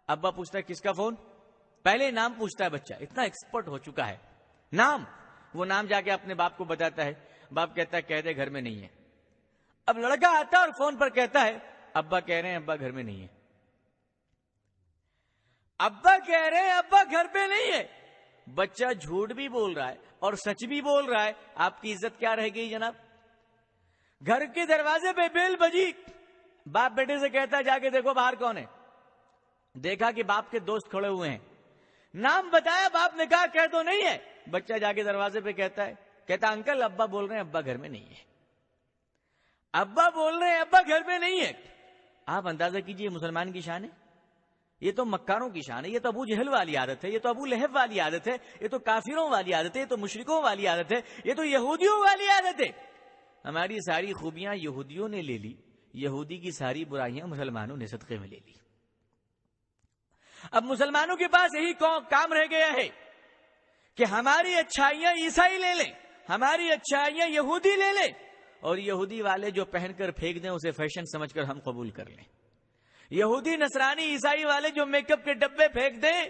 ابا پوچھتا ہے کس کا فون؟ پہلے نام پوچھتا ہے بچہ, اتنا ایکسپرٹ ہو چکا ہے. نام, وہ نام جا کے اپنے باپ کو بتاتا ہے. باپ کہتا ہے کہہ دے گھر میں نہیں ہے. اب لڑکا آتا ہے اور فون پر کہتا ہے ابا کہہ رہے ہیں ابا گھر میں نہیں ہے. ابا کہہ رہے ہیں ابا گھر پہ نہیں ہے. بچہ جھوٹ بھی بول رہا ہے اور سچ بھی بول رہا ہے. آپ کی عزت کیا رہ گئی جناب؟ گھر کے دروازے پہ بیل بجی, باپ بیٹے سے کہتا ہے جا کے دیکھو باہر کون ہے. دیکھا کہ باپ کے دوست کھڑے ہوئے ہیں. نام بتایا, باپ نے کہا کہہ تو نہیں ہے. بچہ جا کے دروازے پہ کہتا انکل ابا بول رہے ہیں ابا گھر میں نہیں ہے. ابا بول رہے ہیں ابا گھر میں نہیں ہے. آپ اندازہ کیجئے مسلمان کی شان ہے. یہ تو مکاروں کی شان ہے. یہ تو ابو جہل والی عادت ہے. یہ تو ابو لہب والی عادت ہے. یہ تو کافروں والی عادت ہے. یہ تو مشرکوں والی عادت ہے. یہ تو یہودیوں والی عادت ہے. ہماری ساری خوبیاں یہودیوں نے لے لی, یہودی کی ساری برائیاں مسلمانوں نے صدقے میں لے لی. اب مسلمانوں کے پاس یہی کام رہ گیا ہے کہ ہماری اچھائیاں عیسائی لے لیں, ہماری اچھائیاں یہودی لے لیں, اور یہودی والے جو پہن کر پھینک دیں اسے فیشن سمجھ کر ہم قبول کر لیں. یہودی نصرانی عیسائی والے جو میک اپ کے ڈبے پھینک دیں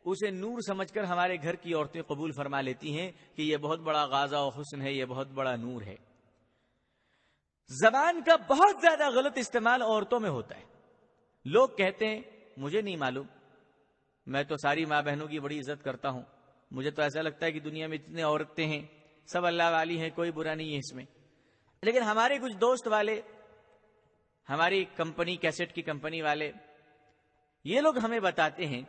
اسے نور سمجھ کر ہمارے گھر کی عورتیں قبول فرما لیتی ہیں کہ یہ بہت بڑا غازہ و حسن ہے, یہ بہت بڑا نور ہے. زبان کا بہت زیادہ غلط استعمال عورتوں میں ہوتا ہے. لوگ کہتے ہیں مجھے نہیں معلوم, میں تو ساری ماں بہنوں کی بڑی عزت کرتا ہوں, مجھے تو ایسا لگتا ہے کہ دنیا میں اتنے عورتیں ہیں سب اللہ والی ہیں, کوئی برا نہیں ہے اس میں. لیکن ہمارے کچھ دوست والے, ہماری کمپنی کیسٹ کی کمپنی والے, یہ لوگ ہمیں بتاتے ہیں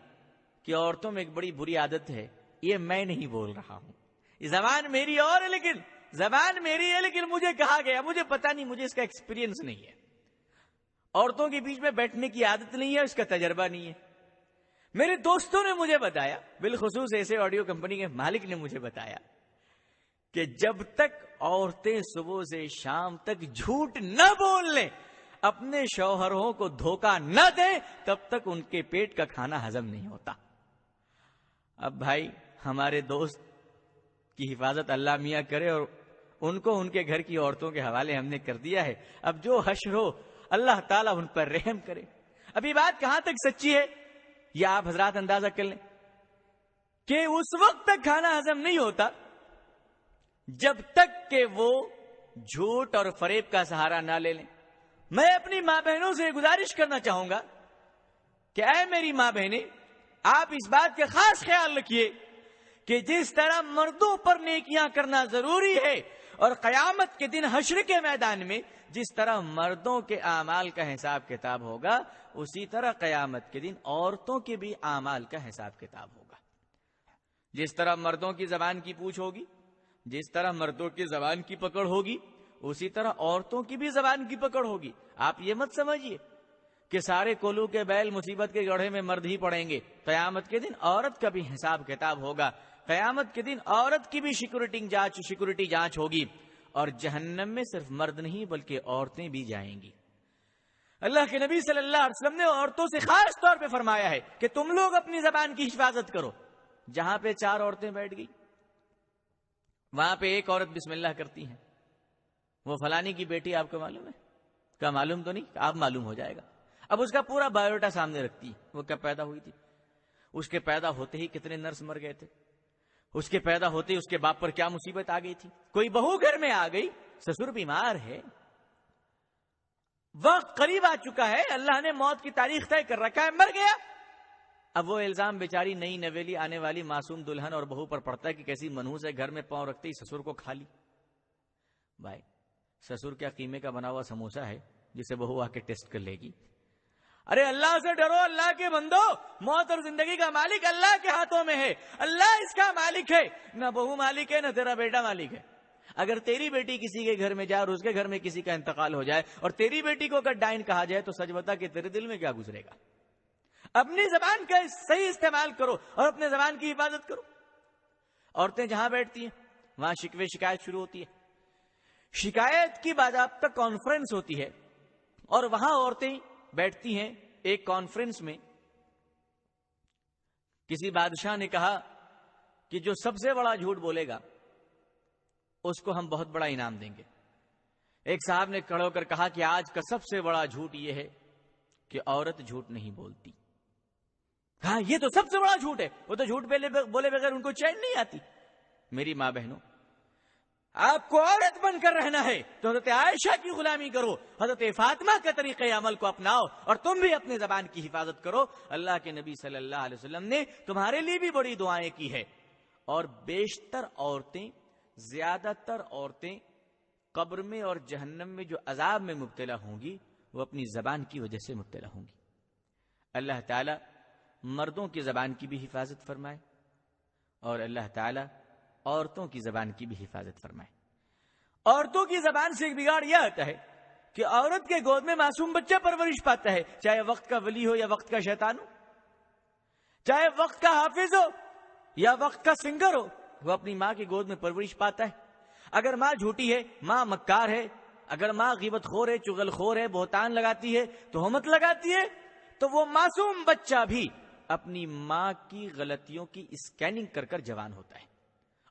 کہ عورتوں میں ایک بڑی بری عادت ہے. یہ میں نہیں بول رہا ہوں, یہ زبان میری اور ہے, لیکن زبان میری ہے لیکن مجھے کہا گیا, مجھے پتا نہیں, مجھے اس کا ایکسپیرینس نہیں ہے. عورتوں کے بیچ میں بیٹھنے کی عادت نہیں ہے, اس کا تجربہ نہیں ہے. میرے دوستوں نے مجھے بتایا, بالخصوص ایسے آڈیو کمپنی کے مالک نے مجھے بتایا کہ جب تک عورتیں صبح سے شام تک جھوٹ نہ بول لیں, اپنے شوہروں کو دھوکہ نہ دیں, تب تک ان کے پیٹ کا کھانا ہضم نہیں ہوتا. اب بھائی ہمارے دوست کی حفاظت اللہ میاں کرے, اور ان کو ان کے گھر کی عورتوں کے حوالے ہم نے کر دیا ہے. اب جو حشر ہو اللہ تعالیٰ ان پر رحم کرے. اب یہ بات کہاں تک سچی ہے یہ آپ حضرات اندازہ کر لیں کہ اس وقت تک کھانا ہضم نہیں ہوتا جب تک کہ وہ جھوٹ اور فریب کا سہارا نہ لے لیں. میں اپنی ماں بہنوں سے گزارش کرنا چاہوں گا کہ اے میری ماں بہنیں, آپ اس بات کا خاص خیال رکھیے کہ جس طرح مردوں پر نیکیاں کرنا ضروری ہے, اور قیامت کے دن حشر کے میدان میں جس طرح مردوں کے اعمال کا حساب کتاب ہوگا, اسی طرح قیامت کے دن عورتوں کے بھی اعمال کا حساب کتاب ہوگا. جس طرح مردوں کی زبان کی پوچھ ہوگی, جس طرح مردوں کی زبان کی پکڑ ہوگی, اسی طرح عورتوں کی بھی زبان کی پکڑ ہوگی. آپ یہ مت سمجھیے کہ سارے کولو کے بیل مصیبت کے گڑھے میں مرد ہی پڑیں گے. قیامت کے دن عورت کا بھی حساب کتاب ہوگا. قیامت کے دن عورت کی بھی سیکورٹی جانچ ہوگی, اور جہنم میں صرف مرد نہیں بلکہ عورتیں بھی جائیں گی. اللہ کے نبی صلی اللہ علیہ وسلم نے عورتوں سے خاص طور پہ فرمایا ہے کہ تم لوگ اپنی زبان کی حفاظت کرو. جہاں پہ 4 عورتیں بیٹھ گئی, وہاں پہ ایک عورت بسم اللہ کرتی ہیں, وہ فلانی کی بیٹی آپ کو معلوم ہے؟ کیا معلوم تو نہیں, آپ معلوم ہو جائے گا. اب اس کا پورا بایوڈاٹا سامنے رکھتی ہے, وہ کب پیدا ہوئی تھی, اس کے پیدا ہوتے ہی کتنے نرس مر گئے تھے, اس کے پیدا ہوتے ہی اس کے باپ پر کیا مصیبت آ گئی تھی, کوئی بہو گھر میں آ گئی, سسر بیمار ہے, وقت قریب آ چکا ہے, اللہ نے موت کی تاریخ طے کر رکھا ہے, مر گیا. اب وہ الزام بیچاری نئی نویلی آنے والی معصوم دلہن اور بہو پر پڑتا ہے کہ کیسی منحوس ہے, گھر میں پاؤں رکھتے ہی سسر کو کھا لی. بھائی سسر کیا قیمے کا بنا ہوا سموسا ہے جسے بہو آ کے ٹیسٹ کر لے گی؟ ارے اللہ سے ڈرو, اللہ کے بندو, موت اور زندگی کا مالک اللہ کے ہاتھوں میں ہے, اللہ اس کا مالک ہے, نہ بہو مالک ہے نہ تیرا بیٹا مالک ہے. اگر تیری بیٹی کسی کے گھر میں جائے اور اس کے گھر میں کسی کا انتقال ہو جائے اور تیری بیٹی کو اگر ڈائن کہا جائے تو سچ بتا کہ تیرے دل میں کیا گزرے گا؟ اپنی زبان کا صحیح استعمال کرو اور اپنے زبان کی حفاظت کرو. عورتیں جہاں بیٹھتی ہیں وہاں شکوے شکایت شروع ہوتی ہے, شکایت کی باضابطہ کانفرنس ہوتی ہے, اور وہاں عورتیں بیٹھتی ہیں ایک کانفرنس میں. کسی بادشاہ نے کہا کہ جو سب سے بڑا جھوٹ بولے گا اس کو ہم بہت بڑا انعام دیں گے. ایک صاحب نے کھڑا ہو کر کہا کہ آج کا سب سے بڑا جھوٹ یہ ہے کہ عورت جھوٹ نہیں بولتی. ہاں یہ تو سب سے بڑا جھوٹ ہے, وہ تو جھوٹ بولے بغیر ان کو چین نہیں آتی. میری ماں بہنوں, آپ کو عورت بن کر رہنا ہے تو حضرت عائشہ کی غلامی کرو, حضرت فاطمہ کے طریقے عمل کو اپناؤ, اور تم بھی اپنے زبان کی حفاظت کرو. اللہ کے نبی صلی اللہ علیہ وسلم نے تمہارے لیے بھی بڑی دعائیں کی ہے. اور بیشتر عورتیں, زیادہ تر عورتیں قبر میں اور جہنم میں جو عذاب میں مبتلا ہوں گی وہ اپنی زبان کی وجہ سے مبتلا ہوں گی. اللہ تعالی مردوں کی زبان کی بھی حفاظت فرمائے, اور اللہ تعالی عورتوں کی زبان کی بھی حفاظت فرمائے. عورتوں کی زبان سے ایک بگاڑ یہ آتا ہے کہ عورت کے گود میں معصوم بچہ پرورش پاتا ہے, چاہے وقت کا ولی ہو یا وقت کا شیطان ہو, چاہے وقت کا حافظ ہو یا وقت کا سنگر ہو, وہ اپنی ماں کی گود میں پرورش پاتا ہے. اگر ماں جھوٹی ہے, ماں مکار ہے, اگر ماں غیبت خور ہے, چغل خور ہے, بہتان لگاتی ہے, تہمت لگاتی ہے, تو وہ معصوم بچہ بھی اپنی ماں کی غلطیوں کی اسکیننگ کر کر جوان ہوتا ہے.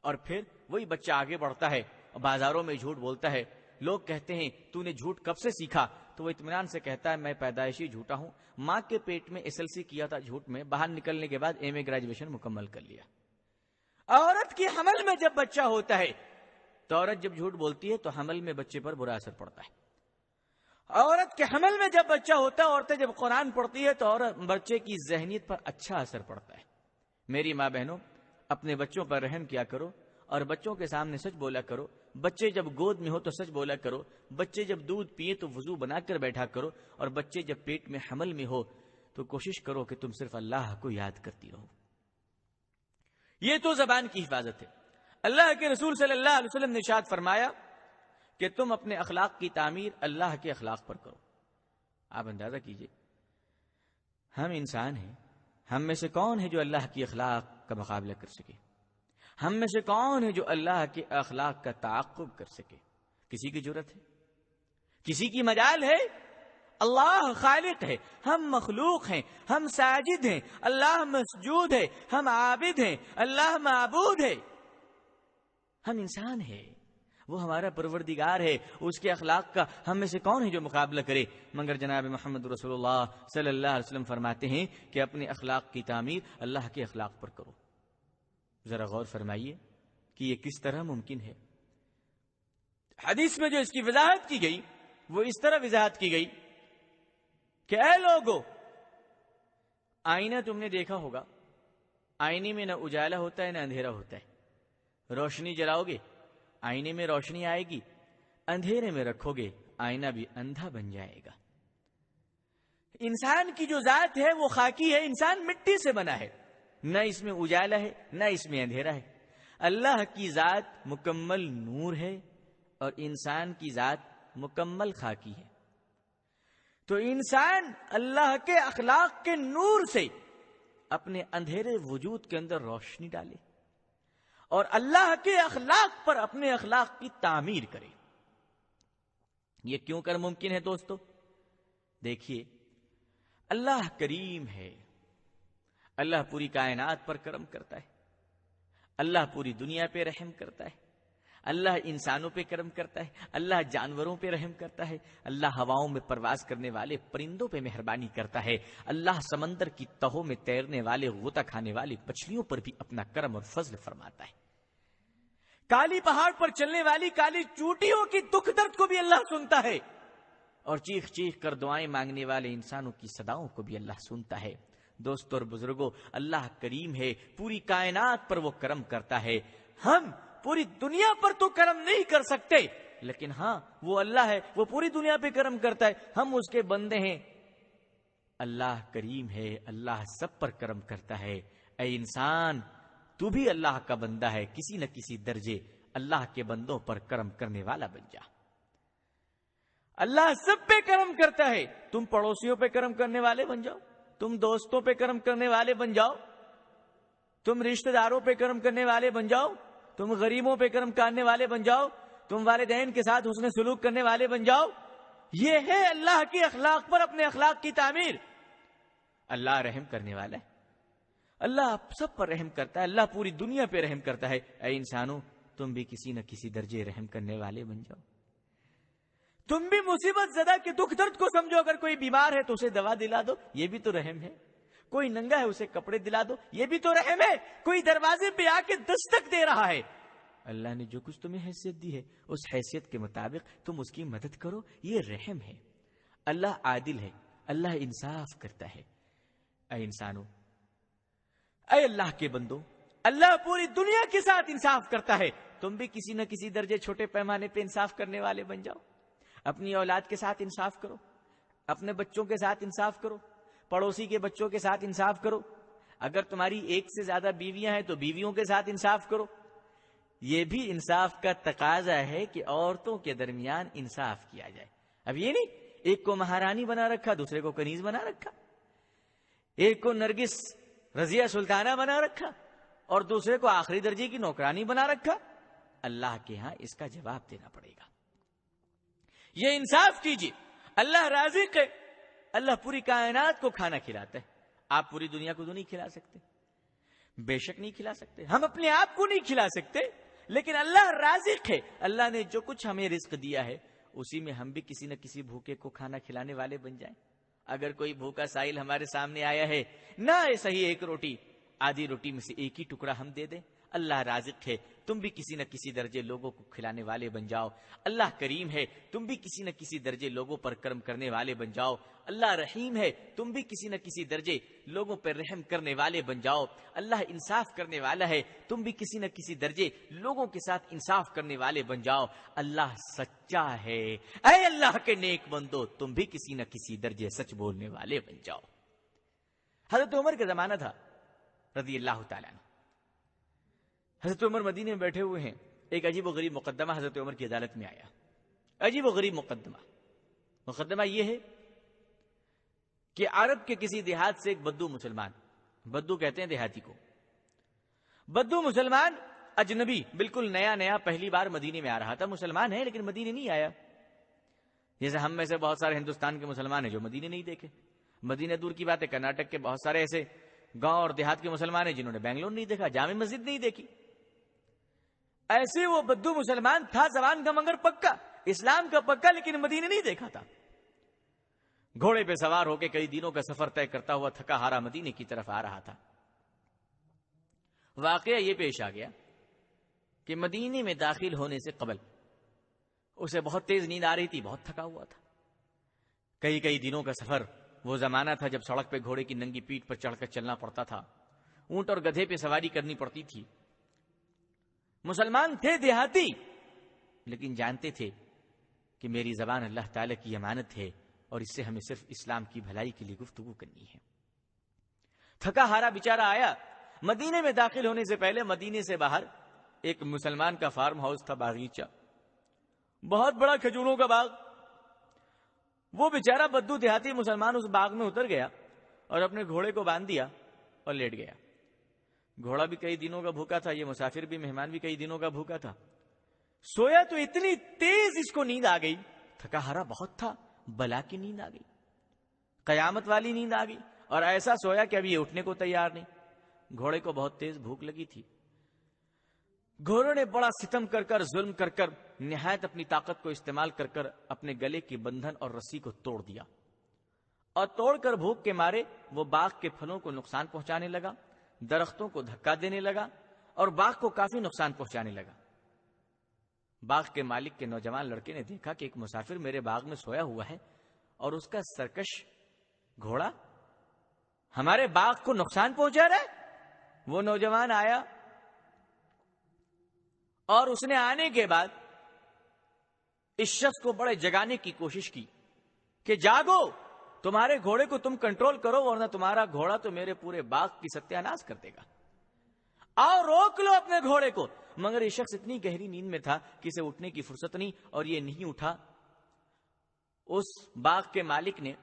اور پھر وہی بچہ آگے بڑھتا ہے, بازاروں میں جھوٹ بولتا ہے. لوگ کہتے ہیں تو نے جھوٹ کب سے سیکھا, تو وہ اطمینان سے کہتا ہے میں پیدائشی جھوٹا ہوں, ماں کے پیٹ میں SLC کیا تھا جھوٹ میں, باہر نکلنے کے بعد MA گریجویشن مکمل کر لیا. عورت کی حمل میں جب بچہ ہوتا ہے تو عورت جب جھوٹ بولتی ہے تو حمل میں بچے پر برا اثر پڑتا ہے. عورت کے حمل میں جب بچہ ہوتا ہے, عورتیں جب قرآن پڑھتی ہے تو بچے کی ذہنیت پر اچھا اثر پڑتا ہے. میری ماں بہنوں, اپنے بچوں پر رحم کیا کرو اور بچوں کے سامنے سچ بولا کرو. بچے جب گود میں ہو تو سچ بولا کرو, بچے جب دودھ پیے تو وضو بنا کر بیٹھا کرو, اور بچے جب پیٹ میں حمل میں ہو تو کوشش کرو کہ تم صرف اللہ کو یاد کرتی رہو. یہ تو زبان کی حفاظت ہے. اللہ کے رسول صلی اللہ علیہ وسلم نے ارشاد فرمایا کہ تم اپنے اخلاق کی تعمیر اللہ کے اخلاق پر کرو. آپ اندازہ کیجئے, ہم انسان ہیں, ہم میں سے کون ہے جو اللہ کی اخلاق کا مقابلہ کر سکے؟ ہم میں سے کون ہے جو اللہ کے اخلاق کا تعاقب کر سکے؟ کسی کی جرت ہے؟ کسی کی مجال ہے؟ اللہ خالق ہے, ہم مخلوق ہیں, ہم ساجد ہیں, اللہ مسجود ہے, ہم عابد ہیں, اللہ معبود ہے. ہم انسان ہیں, وہ ہمارا پروردگار ہے, اس کے اخلاق کا ہم میں سے کون ہے جو مقابلہ کرے؟ مگر جناب محمد رسول اللہ صلی اللہ علیہ وسلم فرماتے ہیں کہ اپنے اخلاق کی تعمیر اللہ کے اخلاق پر کرو. ذرا غور فرمائیے کہ یہ کس طرح ممکن ہے. حدیث میں جو اس کی وضاحت کی گئی وہ اس طرح وضاحت کی گئی کہ اے لوگو, آئینہ تم نے دیکھا ہوگا, آئینے میں نہ اجالا ہوتا ہے نہ اندھیرا ہوتا ہے. روشنی جلاؤ گے, آئینے میں روشنی آئے گی, اندھیرے میں رکھو گے, آئینہ بھی اندھا بن جائے گا. انسان کی جو ذات ہے وہ خاکی ہے, انسان مٹی سے بنا ہے, نہ اس میں اجالا ہے نہ اس میں اندھیرا ہے. اللہ کی ذات مکمل نور ہے اور انسان کی ذات مکمل خاکی ہے. تو انسان اللہ کے اخلاق کے نور سے اپنے اندھیرے وجود کے اندر روشنی ڈالے اور اللہ کے اخلاق پر اپنے اخلاق کی تعمیر کرے. یہ کیوں کر ممکن ہے دوستو؟ دیکھیے, اللہ کریم ہے, اللہ پوری کائنات پر کرم کرتا ہے, اللہ پوری دنیا پہ رحم کرتا ہے, اللہ انسانوں پہ کرم کرتا ہے, اللہ جانوروں پہ رحم کرتا ہے, اللہ ہواؤں میں پرواز کرنے والے پرندوں پہ مہربانی کرتا ہے, اللہ سمندر کی تہوں میں تیرنے والے غوطہ کھانے والے مچھلیوں پر بھی اپنا کرم اور فضل فرماتا ہے. کالی پہاڑ پر چلنے والی کالی چوٹیوں کی دکھ درد کو بھی اللہ سنتا ہے, اور چیخ چیخ کر دعائیں مانگنے والے انسانوں کی صداؤں کو بھی اللہ سنتا ہے. دوستو اور بزرگوں, اللہ کریم ہے, پوری کائنات پر وہ کرم کرتا ہے. ہم پوری دنیا پر تو کرم نہیں کر سکتے, لیکن ہاں وہ اللہ ہے, وہ پوری دنیا پہ کرم کرتا ہے, ہم اس کے بندے ہیں. اللہ کریم ہے, اللہ سب پر کرم کرتا ہے. اے انسان, تو بھی اللہ کا بندہ ہے, کسی نہ کسی درجے اللہ کے بندوں پر کرم کرنے والا بن جا. اللہ سب پہ کرم کرتا ہے, تم پڑوسیوں پہ کرم کرنے والے بن جاؤ, تم دوستوں پہ کرم کرنے والے بن جاؤ, تم رشتہ داروں پہ کرم کرنے والے بن جاؤ, تم غریبوں پہ کرم کرنے والے بن جاؤ, تم والدین کے ساتھ حسن سلوک کرنے والے بن جاؤ. یہ ہے اللہ کے اخلاق پر اپنے اخلاق کی تعمیر. اللہ رحم کرنے والا ہے, اللہ سب پر رحم کرتا ہے, اللہ پوری دنیا پہ رحم کرتا ہے. اے انسانوں, تم بھی کسی نہ کسی درجے رحم کرنے والے بن جاؤ. تم بھی مصیبت زدہ کے دکھ درد کو سمجھو. اگر کوئی بیمار ہے تو اسے دوا دلا دو, یہ بھی تو رحم ہے. کوئی ننگا ہے اسے کپڑے دلا دو, یہ بھی تو رحم ہے. کوئی دروازے پہ آ کے دستک دے رہا ہے, اللہ نے جو کچھ تمہیں حیثیت دی ہے اس حیثیت کے مطابق تم اس کی مدد کرو, یہ رحم ہے. اللہ عادل ہے, اللہ انصاف کرتا ہے. اے انسانوں, اے اللہ کے بندو, اللہ پوری دنیا کے ساتھ انصاف کرتا ہے. تم بھی کسی نہ کسی درجے چھوٹے پیمانے پہ انصاف کرنے والے بن جاؤ. اپنی اولاد کے ساتھ انصاف کرو, اپنے بچوں کے ساتھ انصاف کرو, پڑوسی کے بچوں کے ساتھ انصاف کرو. اگر تمہاری ایک سے زیادہ بیویاں ہیں تو بیویوں کے ساتھ انصاف کرو. یہ بھی انصاف کا تقاضا ہے کہ عورتوں کے درمیان انصاف کیا جائے. اب یہ نہیں ایک کو مہارانی بنا رکھا, دوسرے کو کنیز بنا رکھا, ایک کو نرگس رضیہ سلطانہ بنا رکھا اور دوسرے کو آخری درجے کی نوکرانی بنا رکھا. اللہ کے ہاں اس کا جواب دینا پڑے گا. یہ انصاف کیجیے. اللہ رازق ہے, اللہ پوری کائنات کو کھانا کھلاتا ہے. آپ پوری دنیا کو تو نہیں کھلا سکتے, بے شک نہیں کھلا سکتے. ہم اپنے آپ کو نہیں کھلا سکتے, لیکن اللہ رازق ہے. اللہ نے جو کچھ ہمیں رزق دیا ہے اسی میں ہم بھی کسی نہ کسی بھوکے کو کھانا کھلانے والے بن جائیں. اگر کوئی بھوکا سائل ہمارے سامنے آیا ہے, نہ صحیح ایک روٹی, آدھی روٹی میں سے ایک ہی ٹکڑا ہم دے دیں. اللہ رازق ہے, تم بھی کسی نہ کسی درجے لوگوں کو کھلانے والے بن جاؤ. اللہ کریم ہے, تم بھی کسی نہ کسی درجے لوگوں پر کرم کرنے والے بن جاؤ. اللہ رحیم ہے, تم بھی کسی نہ کسی درجے لوگوں پر رحم کرنے والے بن جاؤ. اللہ انصاف کرنے والا ہے, تم بھی کسی نہ کسی درجے لوگوں کے ساتھ انصاف کرنے والے بن جاؤ. اللہ سچا ہے, اے اللہ کے نیک بندو, تم بھی کسی نہ کسی درجے سچ بولنے والے بن جاؤ. حضرت عمر کا زمانہ تھا رضی اللہ تعالیٰ عنہ. حضرت عمر مدینے میں بیٹھے ہوئے ہیں. ایک عجیب و غریب مقدمہ حضرت عمر کی عدالت میں آیا. عجیب و غریب مقدمہ یہ ہے کہ عرب کے کسی دیہات سے ایک بدو مسلمان, بدو کہتے ہیں دیہاتی کو, بدو مسلمان اجنبی, بالکل نیا نیا پہلی بار مدینے میں آ رہا تھا. مسلمان ہے لیکن مدینے نہیں آیا. جیسے ہم میں سے بہت سارے ہندوستان کے مسلمان ہیں جو مدینے نہیں دیکھے. مدینے دور کی بات ہے, کرناٹک کے بہت سارے ایسے گاؤں اور دیہات کے مسلمان ہیں جنہوں نے بنگلور نہیں دیکھا, جامع مسجد نہیں دیکھی. ایسے وہ بدو مسلمان تھا, زبان کا مگر پکا, اسلام کا پکا, لیکن مدینے نہیں دیکھا تھا. گھوڑے پہ سوار ہو کے کئی دنوں کا سفر طے کرتا ہوا تھکا ہارا مدینے کی طرف آ رہا تھا. واقعہ یہ پیش آ گیا کہ مدینے میں داخل ہونے سے قبل اسے بہت تیز نیند آ رہی تھی, بہت تھکا ہوا تھا. کئی دنوں کا سفر, وہ زمانہ تھا جب سڑک پہ گھوڑے کی ننگی پیٹھ پر چڑھ کر چلنا پڑتا تھا, اونٹ اور گدھے پہ سواری کرنی پڑتی تھی. مسلمان تھے, دیہاتی, لیکن جانتے تھے کہ میری زبان اللہ تعالی کی امانت ہے اور اس سے ہمیں صرف اسلام کی بھلائی کے لیے گفتگو کرنی ہے. تھکا ہارا بیچارہ آیا. مدینے میں داخل ہونے سے پہلے مدینے سے باہر ایک مسلمان کا فارم ہاؤس تھا, باغیچہ, بہت بڑا کھجوروں کا باغ. وہ بیچارہ بدو دیہاتی مسلمان اس باغ میں اتر گیا اور اپنے گھوڑے کو باندھ دیا اور لیٹ گیا. گھوڑا بھی کئی دنوں کا بھوکا تھا, یہ مسافر بھی, مہمان بھی کئی دنوں کا بھوکا تھا. سویا تو اتنی تیز اس کو نیند آ گئی, تھکا ہارا بہت تھا, بلا کی نیند آ گئی, قیامت والی نیند آ گئی, اور ایسا سویا کہ اب یہ اٹھنے کو تیار نہیں. گھوڑے کو بہت تیز بھوک لگی تھی. گھوڑے نے بڑا ستم کر کر, ظلم کر کر, نہایت اپنی طاقت کو استعمال کر کر اپنے گلے کی بندھن اور رسی کو توڑ دیا, اور توڑ کر بھوک کے مارے وہ باغ کے پھلوں کو نقصان پہنچانے لگا, درختوں کو دھکا دینے لگا اور باغ کو کافی نقصان پہنچانے لگا. باغ کے مالک کے نوجوان لڑکے نے دیکھا کہ ایک مسافر میرے باغ میں سویا ہوا ہے اور اس کا سرکش گھوڑا ہمارے باغ کو نقصان پہنچا رہا ہے. وہ نوجوان آیا اور اس نے آنے کے بعد اس شخص کو بڑے جگانے کی کوشش کی کہ جاگو, تمہارے گھوڑے کو تم کنٹرول کرو ورنہ تمہارا گھوڑا تو میرے پورے باغ کی ستیہ ناش کر دے گا. آؤ روک لو اپنے گھوڑے کو. مگر یہ شخص اتنی گہری نیند میں تھا کہ اسے اٹھنے کی فرصت نہیں, اور یہ نہیں اٹھا. اس باغ کے مالک نے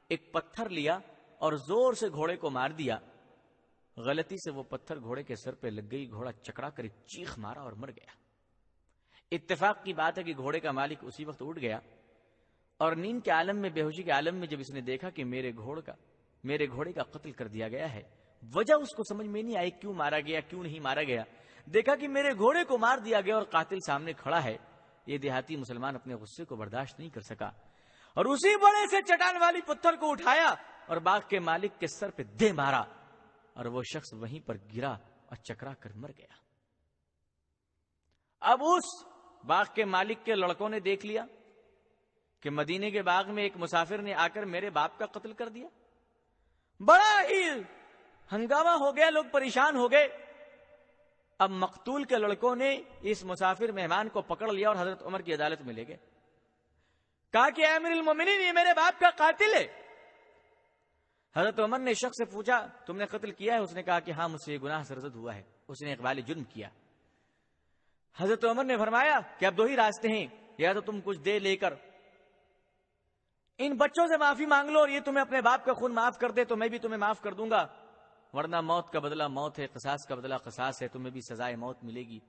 ایک پتھر لیا اور زور سے گھوڑے کو مار دیا. غلطی سے وہ پتھر گھوڑے کے سر پہ لگ گئی, گھوڑا چکرا کر ایک چیخ مارا اور مر گیا. اتفاق کی بات ہے کہ گھوڑے کا مالک اسی وقت اٹھ گیا اور نیند کے عالم میں, بے ہوشی کے عالم میں جب اس نے دیکھا کہ میرے گھوڑے کا قتل کر دیا گیا ہے, وجہ اس کو سمجھ میں نہیں آئی, کیوں مارا گیا, کیوں نہیں مارا گیا. دیکھا کہ میرے گھوڑے کو مار دیا گیا اور قاتل سامنے کھڑا ہے. یہ دیہاتی مسلمان اپنے غصے کو برداشت نہیں کر سکا اور اسی بڑے سے چٹان والی پتھر کو اٹھایا اور باغ کے مالک کے سر پہ دے مارا اور وہ شخص وہیں پر گرا اور چکرا کر مر گیا۔ اب اس باغ کے مالک کے لڑکوں نے دیکھ لیا کہ مدینے کے باغ میں ایک مسافر نے آ کر میرے باپ کا قتل کر دیا، بڑا ہی ہنگامہ ہو گیا، لوگ پریشان ہو گئے۔ اب مقتول کے لڑکوں نے اس مسافر مہمان کو پکڑ لیا اور حضرت عمر کی عدالت میں لے گئے، کہا کہ اے امیر المومنین یہ میرے باپ کا قاتل ہے۔ حضرت عمر نے شخص سے پوچھا تم نے قتل کیا ہے؟ اس نے کہا کہ ہاں مجھ سے یہ گناہ سرزد ہوا ہے، اس نے اقبال جرم کیا۔ حضرت عمر نے فرمایا کہ اب دو ہی راستے ہیں، یا تو تم کچھ دے لے کر ان بچوں سے معافی مانگ لو اور یہ تمہیں اپنے باپ کا خون معاف کر دے تو میں بھی تمہیں معاف کر دوں گا، ورنہ موت کا بدلہ موت ہے، قصاص کا بدلہ قصاص ہے، تمہیں بھی سزائے موت ملے گی۔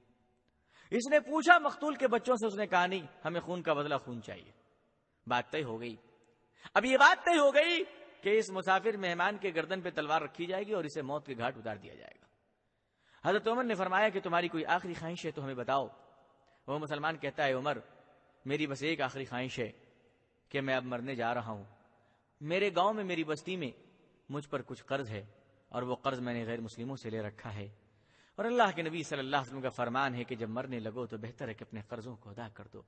اس نے پوچھا مقتول کے بچوں سے، اس نے کہا نہیں، ہمیں خون کا بدلہ خون چاہیے۔ بات طے ہو گئی۔ اب یہ بات طے ہو گئی کہ اس مسافر مہمان کے گردن پہ تلوار رکھی جائے گی اور اسے موت کے گھاٹ اتار دیا جائے گا۔ حضرت عمر نے فرمایا کہ تمہاری کوئی آخری خواہش ہے تو ہمیں بتاؤ۔ وہ مسلمان کہتا ہے عمر میری بس ایک آخری خواہش ہے کہ میں اب مرنے جا رہا ہوں، میرے گاؤں میں میری بستی میں مجھ پر کچھ قرض ہے اور وہ قرض میں نے غیر مسلموں سے لے رکھا ہے، اور اللہ کے نبی صلی اللہ علیہ وسلم کا فرمان ہے کہ جب مرنے لگو تو بہتر ہے کہ اپنے قرضوں کو ادا کر دو۔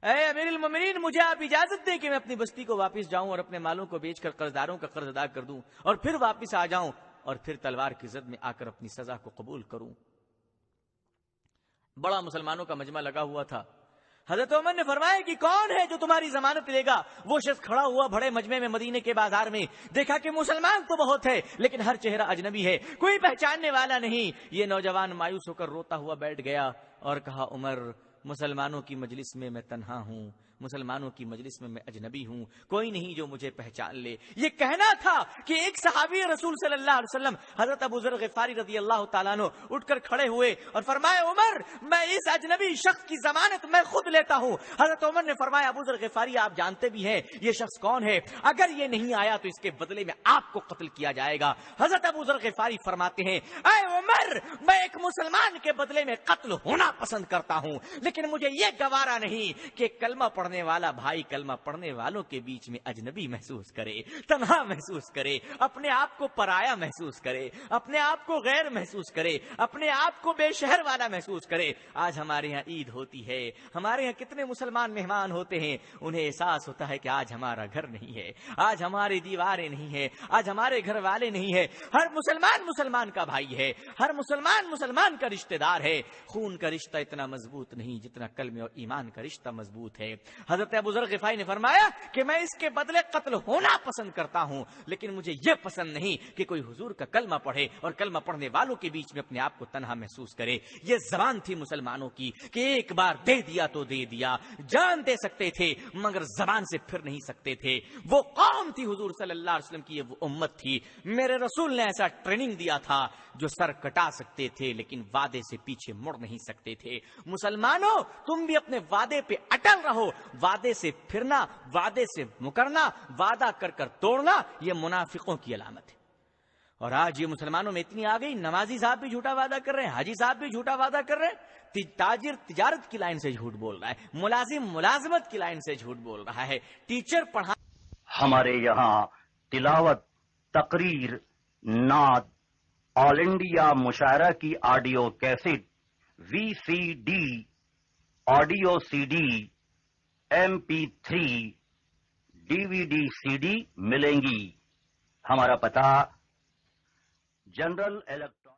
اے امیر المومنین مجھے آپ اجازت دیں کہ میں اپنی بستی کو واپس جاؤں اور اپنے مالوں کو بیچ کر قرضداروں کا قرض ادا کر دوں اور پھر واپس آ جاؤں اور پھر تلوار کی زد میں آ کر اپنی سزا کو قبول کروں۔ بڑا مسلمانوں کا مجمع لگا ہوا تھا۔ حضرت عمر نے فرمایا کہ کون ہے جو تمہاری ضمانت لے گا؟ وہ شخص کھڑا ہوا بڑے مجمع میں مدینے کے بازار میں، دیکھا کہ مسلمان تو بہت ہے لیکن ہر چہرہ اجنبی ہے، کوئی پہچاننے والا نہیں۔ یہ نوجوان مایوس ہو کر روتا ہوا بیٹھ گیا اور کہا عمر مسلمانوں کی مجلس میں میں تنہا ہوں، مسلمانوں کی مجلس میں میں اجنبی ہوں، کوئی نہیں جو مجھے پہچان لے۔ یہ کہنا تھا کہ ایک صحابی رسول صلی اللہ علیہ وسلم حضرت ابو ذر غفاری رضی اللہ تعالیٰ عنہ اٹھ کر کھڑے ہوئے اور فرمایا عمر میں اس اجنبی شخص کی ضمانت میں خود لیتا ہوں۔ حضرت عمر نے فرمایا ابو ذر غفاری آپ جانتے بھی ہیں یہ شخص کون ہے، اگر یہ نہیں آیا تو اس کے بدلے میں آپ کو قتل کیا جائے گا۔ حضرت ابو ذر غفاری فرماتے ہیں اے عمر میں ایک مسلمان کے بدلے میں قتل ہونا پسند کرتا ہوں، لیکن مجھے یہ گوارا نہیں کہ کلمہ پڑھنے والا بھائی کلمہ پڑھنے والوں کے بیچ میں اجنبی محسوس کرے، تنہا محسوس کرے، اپنے آپ کو پرایا محسوس کرے، اپنے آپ کو غیر محسوس کرے، اپنے آپ کو بے شہر والا محسوس کرے۔ آج ہمارے یہاں عید ہوتی ہے، ہمارے یہاں کتنے مسلمان مہمان ہوتے ہیں، انہیں احساس ہوتا ہے کہ آج ہمارا گھر نہیں ہے، آج ہماری دیواریں نہیں ہیں، آج ہمارے گھر والے نہیں ہیں۔ ہر مسلمان مسلمان کا بھائی ہے، ہر مسلمان مسلمان کا رشتہ دار ہے۔ خون کا رشتہ اتنا مضبوط نہیں جتنا کلمے اور ایمان کا رشتہ مضبوط ہے۔ حضرت ابو ذر غفاری نے فرمایا کہ میں اس کے بدلے قتل ہونا پسند کرتا ہوں، لیکن مجھے یہ پسند نہیں کہ کوئی حضور کا کلمہ پڑھے اور کلمہ پڑھنے والوں کے بیچ میں اپنے آپ کو تنہا محسوس کرے۔ یہ زبان تھی مسلمانوں کی کہ ایک بار دے دیا تو دے دیا، جان دے سکتے تھے مگر زبان سے پھر نہیں سکتے تھے۔ وہ قوم تھی حضور صلی اللہ علیہ وسلم کی، یہ وہ امت تھی۔ میرے رسول نے ایسا ٹریننگ دیا تھا جو سر کٹا سکتے تھے لیکن وعدے سے پیچھے مڑ نہیں سکتے تھے۔ مسلمانوں تم بھی اپنے وعدے پہ اٹل رہو، وعدے سے پھرنا، وعدے سے مکرنا، وعدہ کر کر توڑنا یہ منافقوں کی علامت ہے۔ اور آج یہ مسلمانوں میں اتنی آ گئی، نمازی صاحب بھی جھوٹا وعدہ کر رہے ہیں، حاجی صاحب بھی جھوٹا وعدہ کر رہے ہیں، تاجر تجارت کی لائن سے جھوٹ بول رہا ہے، ملازم ملازمت کی لائن سے جھوٹ بول رہا ہے، ٹیچر پڑھا۔ ہمارے یہاں تلاوت، تقریر، نعت، آل انڈیا مشاعرہ کی audio cassette, VCD، audio CD، MP3، DVD CD ملیں گی۔ ہمارا پتہ جنرل